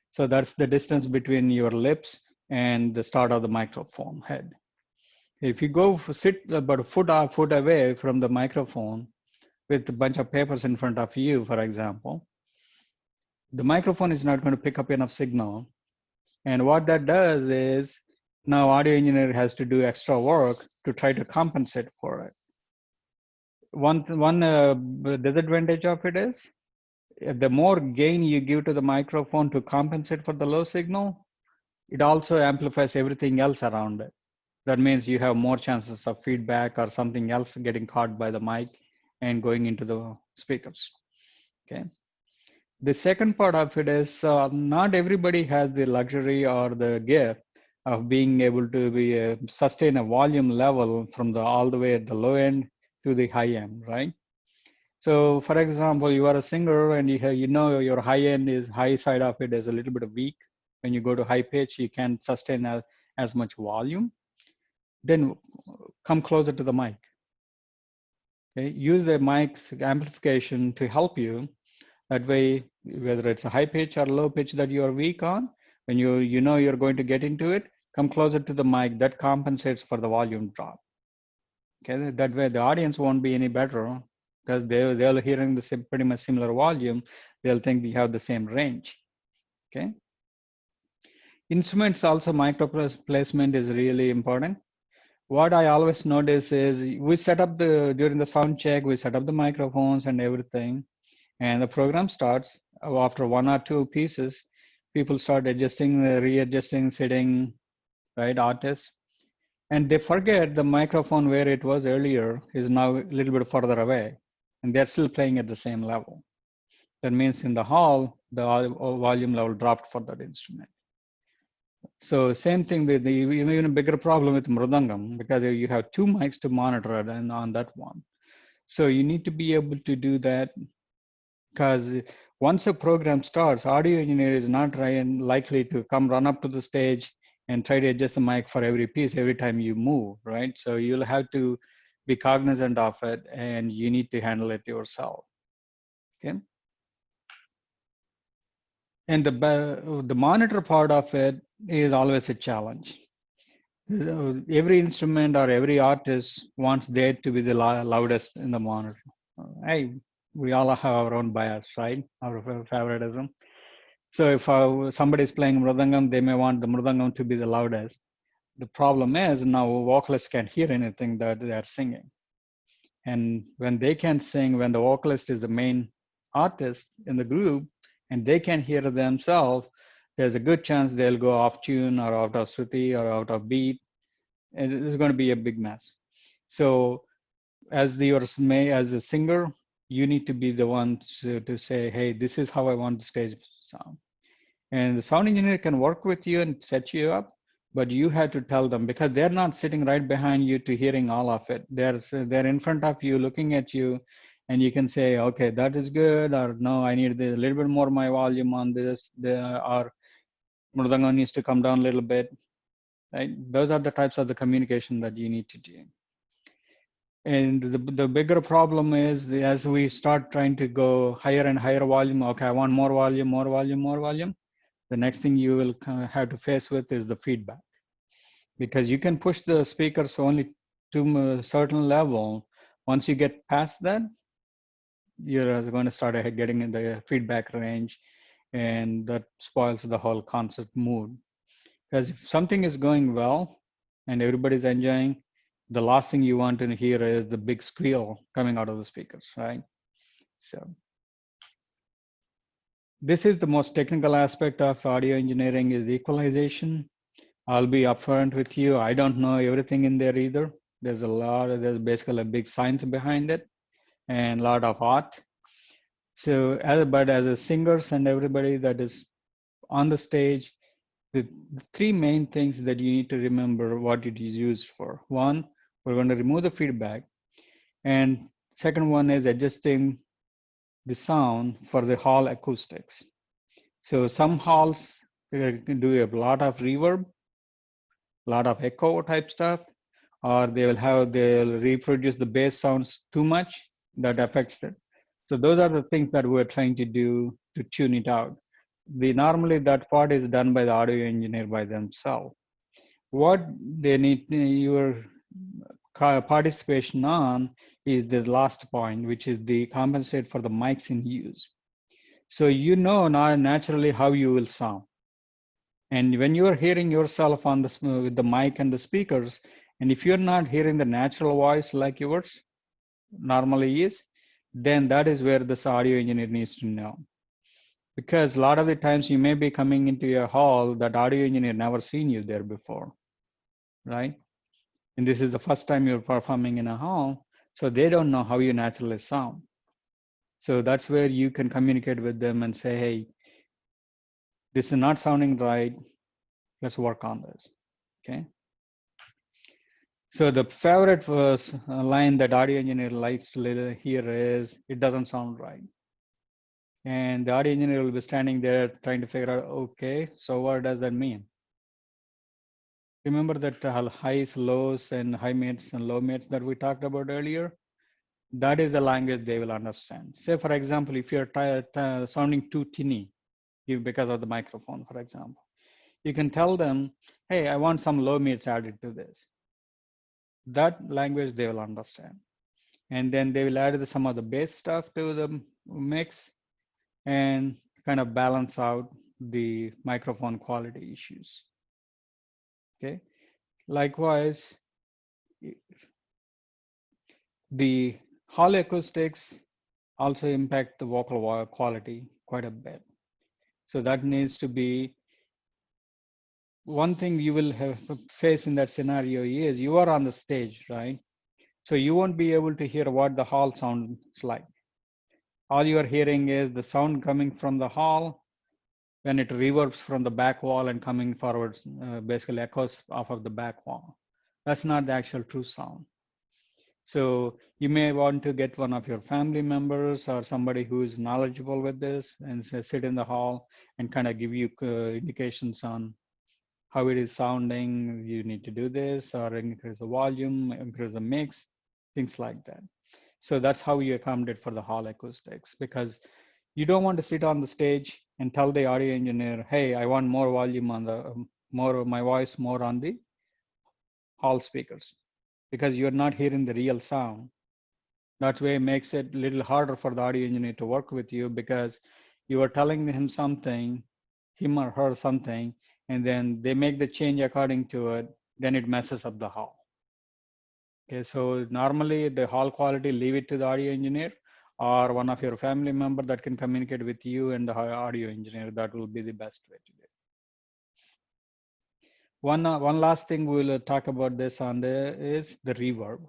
So that's the distance between your lips and the start of the microphone head. If you sit about a foot away from the microphone with a bunch of papers in front of you, for example, the microphone is not going to pick up enough signal. And what that does is now audio engineer has to do extra work to try to compensate for it. One disadvantage of it is the more gain you give to the microphone to compensate for the low signal, it also amplifies everything else around it. That means you have more chances of feedback or something else getting caught by the mic and going into the speakers. Okay. The second part of it is not everybody has the luxury or the gift of being able to be sustain a volume level from the all the way at the low end to the high end, right? So, for example, you are a singer and you know your high end is high side of it is a little bit weak. When you go to high pitch, you can't sustain as much volume. Then come closer to the mic. Okay? Use the mic's amplification to help you. That way, whether it's a high pitch or low pitch that you are weak on, when you know you're going to get into it, come closer to the mic. That compensates for the volume drop. Okay, that way the audience won't be any better because they're hearing the same, pretty much similar volume. They'll think we have the same range. Okay. Instruments also micro placement is really important. What I always notice is we set up during the sound check, we set up the microphones and everything, and the program starts. After one or two pieces, people start adjusting, readjusting, sitting, right, artists. And they forget the microphone where it was earlier is now a little bit further away, and they're still playing at the same level. That means in the hall, the volume level dropped for that instrument. So same thing with the even a bigger problem with mridangam, because you have two mics to monitor it and on that one. So you need to be able to do that, because once a program starts, audio engineer is not likely to come run up to the stage and try to adjust the mic for every piece every time you move, right? So you'll have to be cognizant of it and you need to handle it yourself. Okay. And the monitor part of it is always a challenge. Every instrument or every artist wants there to be the loudest in the monitor. We all have our own bias, right? Our favoritism. So if somebody is playing mridangam, they may want the mridangam to be the loudest. The problem is now vocalists can't hear anything that they are singing. And when they can't sing, when the vocalist is the main artist in the group and they can hear themselves, there's a good chance they'll go off tune or out of shruti or out of beat. And it's going to be a big mess. So as a singer, you need to be the one to say, hey, this is how I want the stage sound. And the sound engineer can work with you and set you up, but you have to tell them, because they're not sitting right behind you to hearing all of it. They're in front of you, looking at you, and you can say, okay, that is good, or no, I need a little bit more my volume on this, or mridangam needs to come down a little bit. Right? Those are the types of the communication that you need to do. And the bigger problem is as we start trying to go higher and higher volume, okay, I want more volume, more volume, more volume. The next thing you will have to face with is the feedback, because you can push the speakers only to a certain level. Once you get past that, you're going to start getting in the feedback range, and that spoils the whole concert mood. Because if something is going well and everybody's enjoying, the last thing you want to hear is the big squeal coming out of the speakers, right? So this is the most technical aspect of audio engineering, is equalization. I'll be upfront with you. I don't know everything in there either. There's basically a big science behind it and a lot of art. So, but as a singers and everybody that is on the stage, the three main things that you need to remember what it is used for. One, we're going to remove the feedback. And second one is adjusting the sound for the hall acoustics. So some halls can do a lot of reverb, a lot of echo type stuff, or they'll reproduce the bass sounds too much, that affects it. So those are the things that we're trying to do to tune it out. Normally that part is done by the audio engineer by themselves. What they need your participation on is the last point, which is the compensate for the mics in use. So you know now naturally how you will sound. And when you're hearing yourself on with the mic and the speakers, and if you're not hearing the natural voice like yours normally is, then that is where this audio engineer needs to know. Because a lot of the times you may be coming into a hall that audio engineer never seen you there before, right? And this is the first time you're performing in a hall, so they don't know how you naturally sound. So that's where you can communicate with them and say, hey, this is not sounding right. Let's work on this. Okay. So the favorite line that audio engineer likes to hear is, it doesn't sound right. And the audio engineer will be standing there trying to figure out, okay, so what does that mean? Remember that highs, lows, and high mids and low mids that we talked about earlier? That is the language they will understand. Say, for example, if you're sounding too tinny because of the microphone, for example, you can tell them, hey, I want some low mids added to this. That language they will understand. And then they will add some of the bass stuff to the mix and kind of balance out the microphone quality issues. Okay. Likewise, the hall acoustics also impact the vocal quality quite a bit. So that needs to be one thing you will face in that scenario is you are on the stage, right? So you won't be able to hear what the hall sounds like. All you are hearing is the sound coming from the hall when it reverbs from the back wall and coming forward, basically echoes off of the back wall. That's not the actual true sound. So you may want to get one of your family members or somebody who is knowledgeable with this and sit in the hall and kind of give you indications on how it is sounding. You need to do this or increase the volume, increase the mix, things like that. So that's how you accommodate for the hall acoustics, because you don't want to sit on the stage and tell the audio engineer, hey, I want more volume on the more of my voice, more on the hall speakers, because you're not hearing the real sound. That way makes it a little harder for the audio engineer to work with you, because you are telling him something, him or her something, and then they make the change according to it, then it messes up the hall. Okay, so normally the hall quality, leave it to the audio engineer or one of your family member that can communicate with you and the audio engineer. That will be the best way to do it. One last thing we'll talk about this on is the reverb.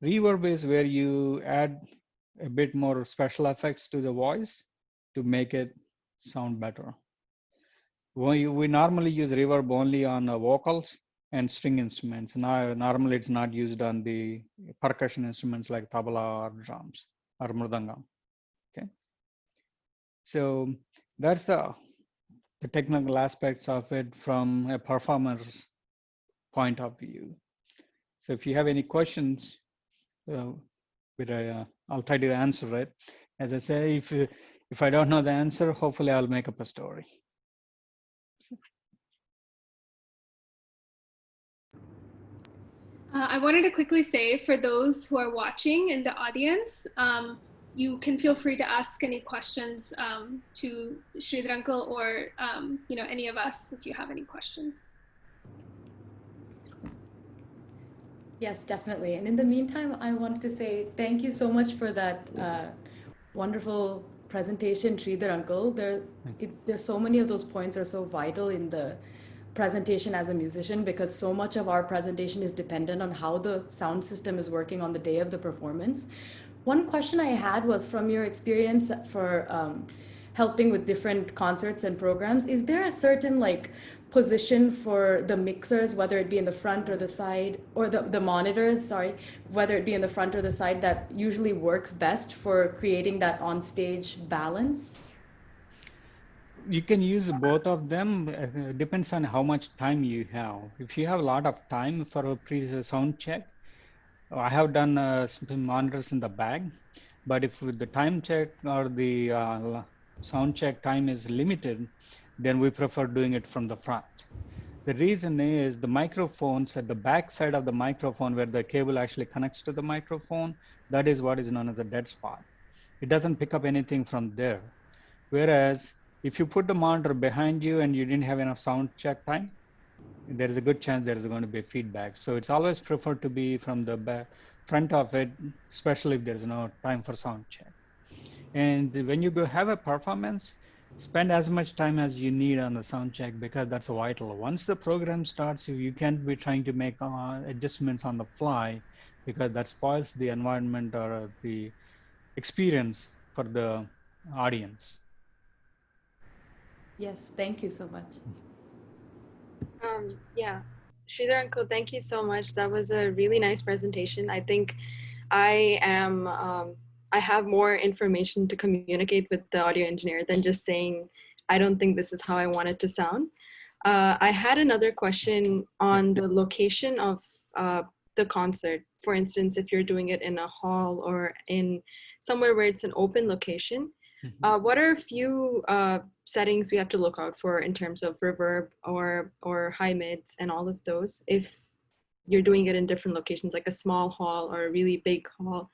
Reverb is where you add a bit more special effects to the voice to make it sound better. We normally use reverb only on vocals and string instruments. Now, normally it's not used on the percussion instruments like tabla or drums or mridangam. Okay, so that's the technical aspects of it from a performer's point of view. So if you have any questions, I'll try to answer it. As I say, if I don't know the answer, hopefully I'll make up a story. I wanted to quickly say, for those who are watching in the audience, you can feel free to ask any questions to Sridhar uncle or any of us if you have any questions. Yes, definitely. And in the meantime, I want to say thank you so much for that wonderful presentation, Sridhar uncle. There's so many of those points are so vital in the presentation as a musician, because so much of our presentation is dependent on how the sound system is working on the day of the performance. One question I had was, from your experience for helping with different concerts and programs, is there a certain position for the mixers, whether it be in the front or the side, or the monitors, sorry, whether it be in the front or the side, that usually works best for creating that on-stage balance? You can use both of them. It depends on how much time you have. If you have a lot of time for a pre-sound check, I have done monitors in the back, but if the time check or the sound check time is limited, then we prefer doing it from the front. The reason is the microphones at the back side of the microphone, where the cable actually connects to the microphone, that is what is known as a dead spot. It doesn't pick up anything from there. Whereas if you put the monitor behind you and you didn't have enough sound check time, there is a good chance there is going to be feedback. So it's always preferred to be from the back, front of it, especially if there's no time for sound check. And when you go have a performance, spend as much time as you need on the sound check, because that's vital. Once the program starts, you can't be trying to make adjustments on the fly, because that spoils the environment or the experience for the audience. Yes, thank you so much. Yeah, Sridhar uncle, thank you so much. That was a really nice presentation. I think I am, I have more information to communicate with the audio engineer than just saying, I don't think this is how I want it to sound. I had another question on the location of the concert. For instance, if you're doing it in a hall or in somewhere where it's an open location, what are a few settings we have to look out for in terms of reverb or high mids and all of those if you're doing it in different locations, like a small hall or a really big hall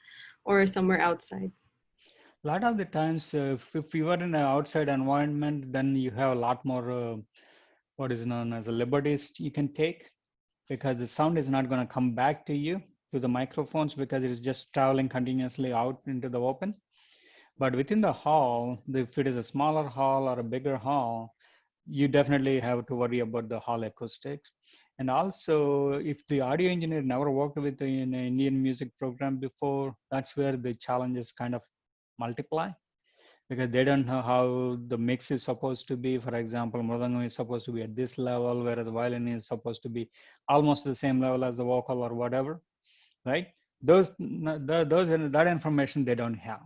or somewhere outside? A lot of the times, if you are in an outside environment, then you have a lot more what is known as a liberties you can take, because the sound is not going to come back to you, to the microphones, because it is just traveling continuously out into the open. But within the hall, if it is a smaller hall or a bigger hall, you definitely have to worry about the hall acoustics. And also, if the audio engineer never worked with an Indian music program before, that's where the challenges kind of multiply, because they don't know how the mix is supposed to be. For example, mridangam is supposed to be at this level, whereas violin is supposed to be almost the same level as the vocal or whatever, right? That information they don't have.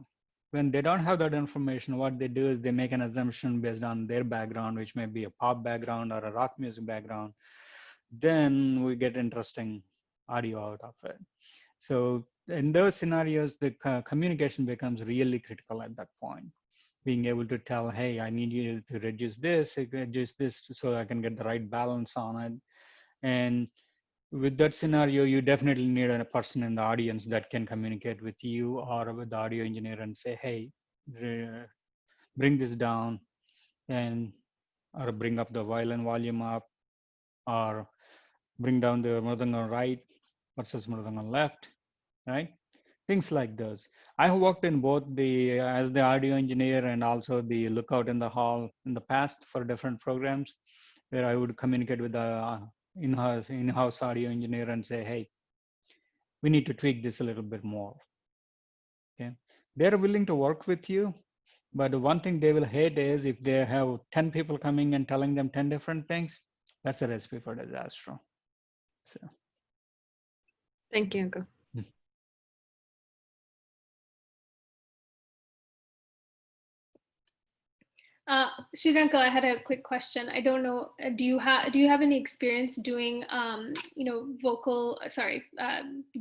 When they don't have that information, what they do is they make an assumption based on their background, which may be a pop background or a rock music background. Then we get interesting audio out of it. So in those scenarios, the communication becomes really critical at that point. Being able to tell, hey, I need you to reduce this so I can get the right balance on it. And with that scenario, you definitely need a person in the audience that can communicate with you or with the audio engineer and say, hey, bring this down, and or bring up the violin volume up, or bring down the mridangam right versus mridangam left, right? Things like those. I have worked in both the as the audio engineer and also the lookout in the hall in the past for different programs, where I would communicate with the in-house audio engineer and say, hey, we need to tweak this a little bit more. Okay, they're willing to work with you, but one thing they will hate is if they have 10 people coming and telling them 10 different things. That's a recipe for disaster. So. Thank you, uncle. Sridhar uncle, I had a quick question. I don't know, do you have any experience doing,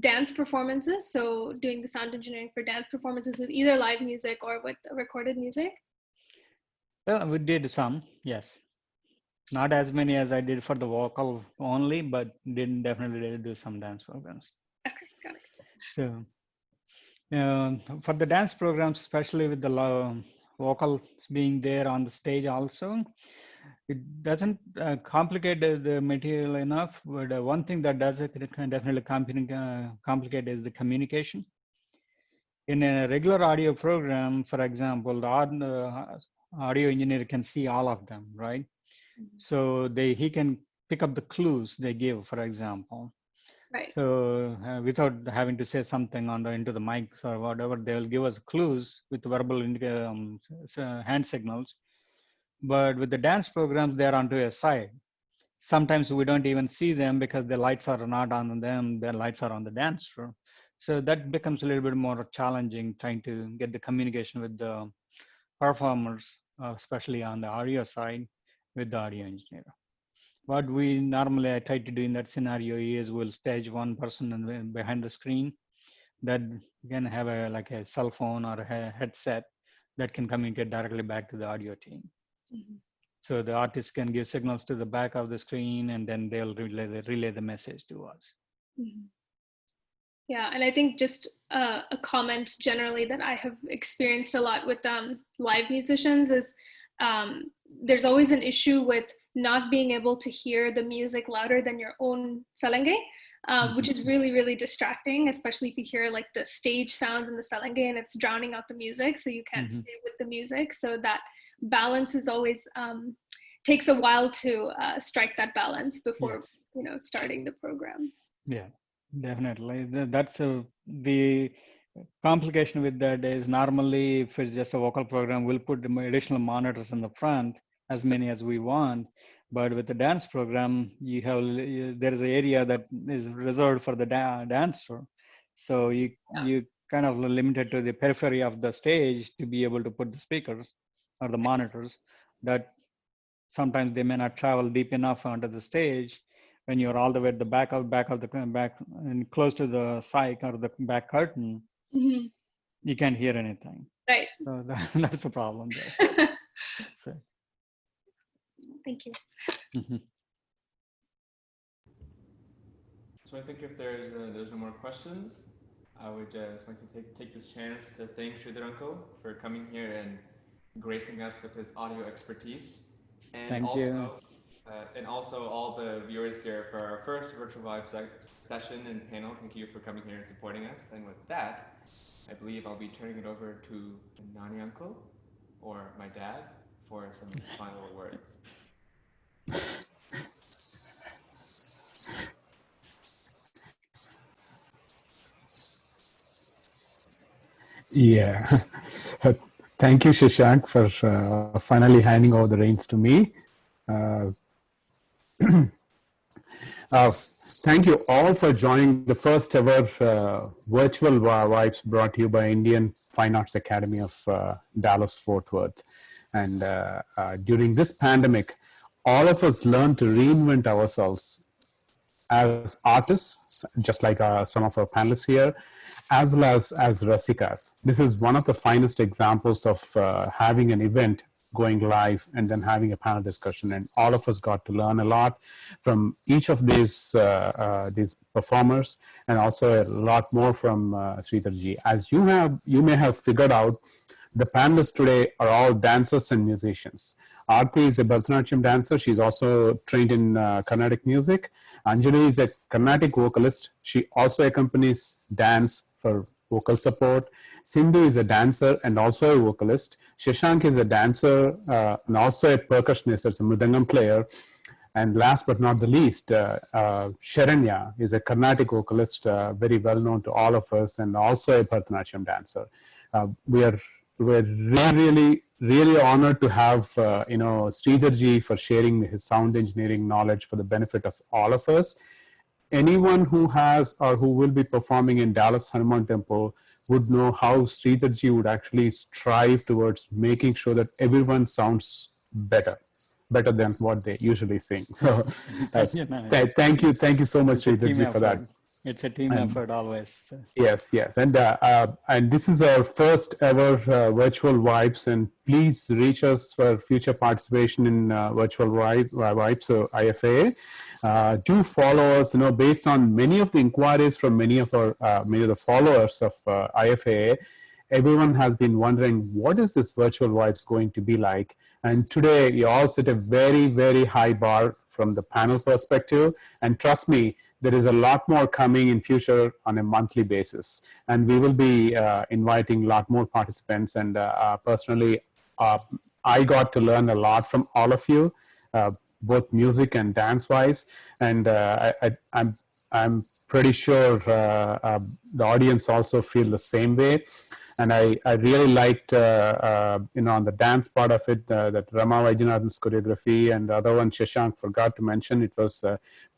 dance performances? So doing the sound engineering for dance performances with either live music or with recorded music? Well, we did some, yes. Not as many as I did for the vocal only, but definitely do some dance programs. Okay, got it. So for the dance programs, especially with the vocals being there on the stage also, it doesn't complicate the material enough, but one thing that does it can definitely complicate is the communication. In a regular audio program, for example, the audio engineer can see all of them, right? So he can pick up the clues they give, for example. Right. So without having to say something into the mics or whatever, they will give us clues with verbal hand signals. But with the dance programs, they're onto a side. Sometimes we don't even see them because the lights are not on them, the lights are on the dance floor. So that becomes a little bit more challenging, trying to get the communication with the performers, especially on the audio side, with the audio engineer. What we normally try to do in that scenario is we'll stage one person behind the screen that can have like a cell phone or a headset that can communicate directly back to the audio team. So the artist can give signals to the back of the screen, and then they'll relay the message to us. Yeah, and I think just a comment generally that I have experienced a lot with live musicians is there's always an issue with not being able to hear the music louder than your own salenge. which is really, really distracting, especially if you hear like the stage sounds and the salange and it's drowning out the music, so you can't stay with the music. So that balance is always, takes a while to strike that balance before, starting the program. Yeah, definitely. That's the complication with that is normally if it's just a vocal program, we'll put the additional monitors in the front, as many as we want. But with the dance program, there is an area that is reserved for the dancer. So you kind of limited to the periphery of the stage to be able to put the speakers or the monitors that sometimes they may not travel deep enough onto the stage. When you're all the way at the back and close to the side or the back curtain, you can't hear anything. Right. So that's the problem there. So. Thank you. So I think if there's no more questions, I would just like to take this chance to thank Sridhar uncle for coming here and gracing us with his audio expertise. And Thank also, you. And also all the viewers here for our first Virtual Vibe session and panel. Thank you for coming here and supporting us. And with that, I believe I'll be turning it over to Nani uncle or my dad for some final words. Yeah. Thank you, Shashank, for finally handing over the reins to me. Thank you all for joining the first ever virtual Vibes brought to you by Indian Fine Arts Academy of Dallas-Fort Worth. And during this pandemic, all of us learned to reinvent ourselves as artists, just like some of our panelists here, as well as Rasikas. This is one of the finest examples of having an event going live and then having a panel discussion. And all of us got to learn a lot from each of these performers, and also a lot more from Sridharji. As you may have figured out, the panelists today are all dancers and musicians. Aarthy is a Bharatanatyam dancer. She's also trained in Carnatic music. Anjali is a Carnatic vocalist. She also accompanies dance for vocal support. Sindhu is a dancer and also a vocalist. Shashank is a dancer and also a percussionist, as a mridangam player. And last but not the least, Sharanya is a Carnatic vocalist, very well known to all of us, and also a Bharatanatyam dancer. We're really honored to have Sridharji for sharing his sound engineering knowledge for the benefit of all of us. Anyone who has or who will be performing in Dallas Hanuman Temple would know how Sridharji would actually strive towards making sure that everyone sounds better than what they usually sing. So thank you so much, Sridharji, for that. It's a team effort always. Yes. And this is our first ever virtual Vibes, and please reach us for future participation in virtual Vibes, so IFA. Do follow us, based on many of the inquiries from many of the followers of IFA. Everyone has been wondering, what is this virtual Vibes going to be like? And today you all set a very, very high bar from the panel perspective. And trust me, there is a lot more coming in future on a monthly basis. And we will be inviting a lot more participants. And personally, I got to learn a lot from all of you, both music and dance-wise. And I'm pretty sure the audience also feel the same way. And I really liked, on the dance part of it, that Rama Vaidyanathan's choreography, and the other one, Shashank, forgot to mention, it was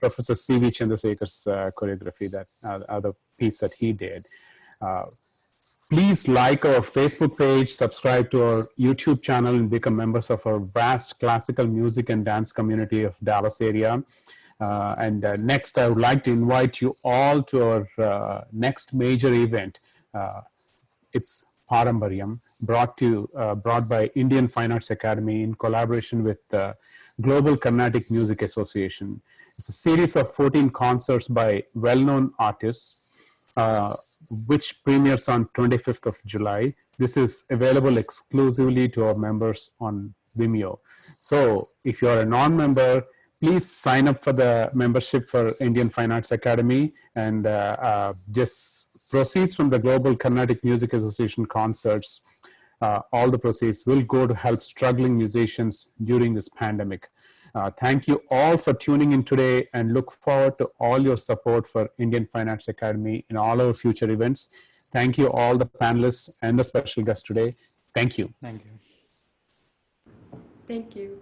Professor C.V. Chandrasekhar's choreography, that other piece that he did. Please like our Facebook page, subscribe to our YouTube channel, and become members of our vast classical music and dance community of Dallas area. Next, I would like to invite you all to our next major event. It's Parambaryam, brought by Indian Fine Arts Academy in collaboration with the Global Carnatic Music Association. It's a series of 14 concerts by well-known artists, which premieres on 25th of July. This is available exclusively to our members on Vimeo. So if you're a non-member, please sign up for the membership for Indian Fine Arts Academy, and just proceeds from the Global Carnatic Music Association concerts. All the proceeds will go to help struggling musicians during this pandemic. Thank you all for tuning in today, and look forward to all your support for Indian Fine Arts Academy in all our future events. Thank you all the panelists and the special guest today. Thank you. Thank you. Thank you.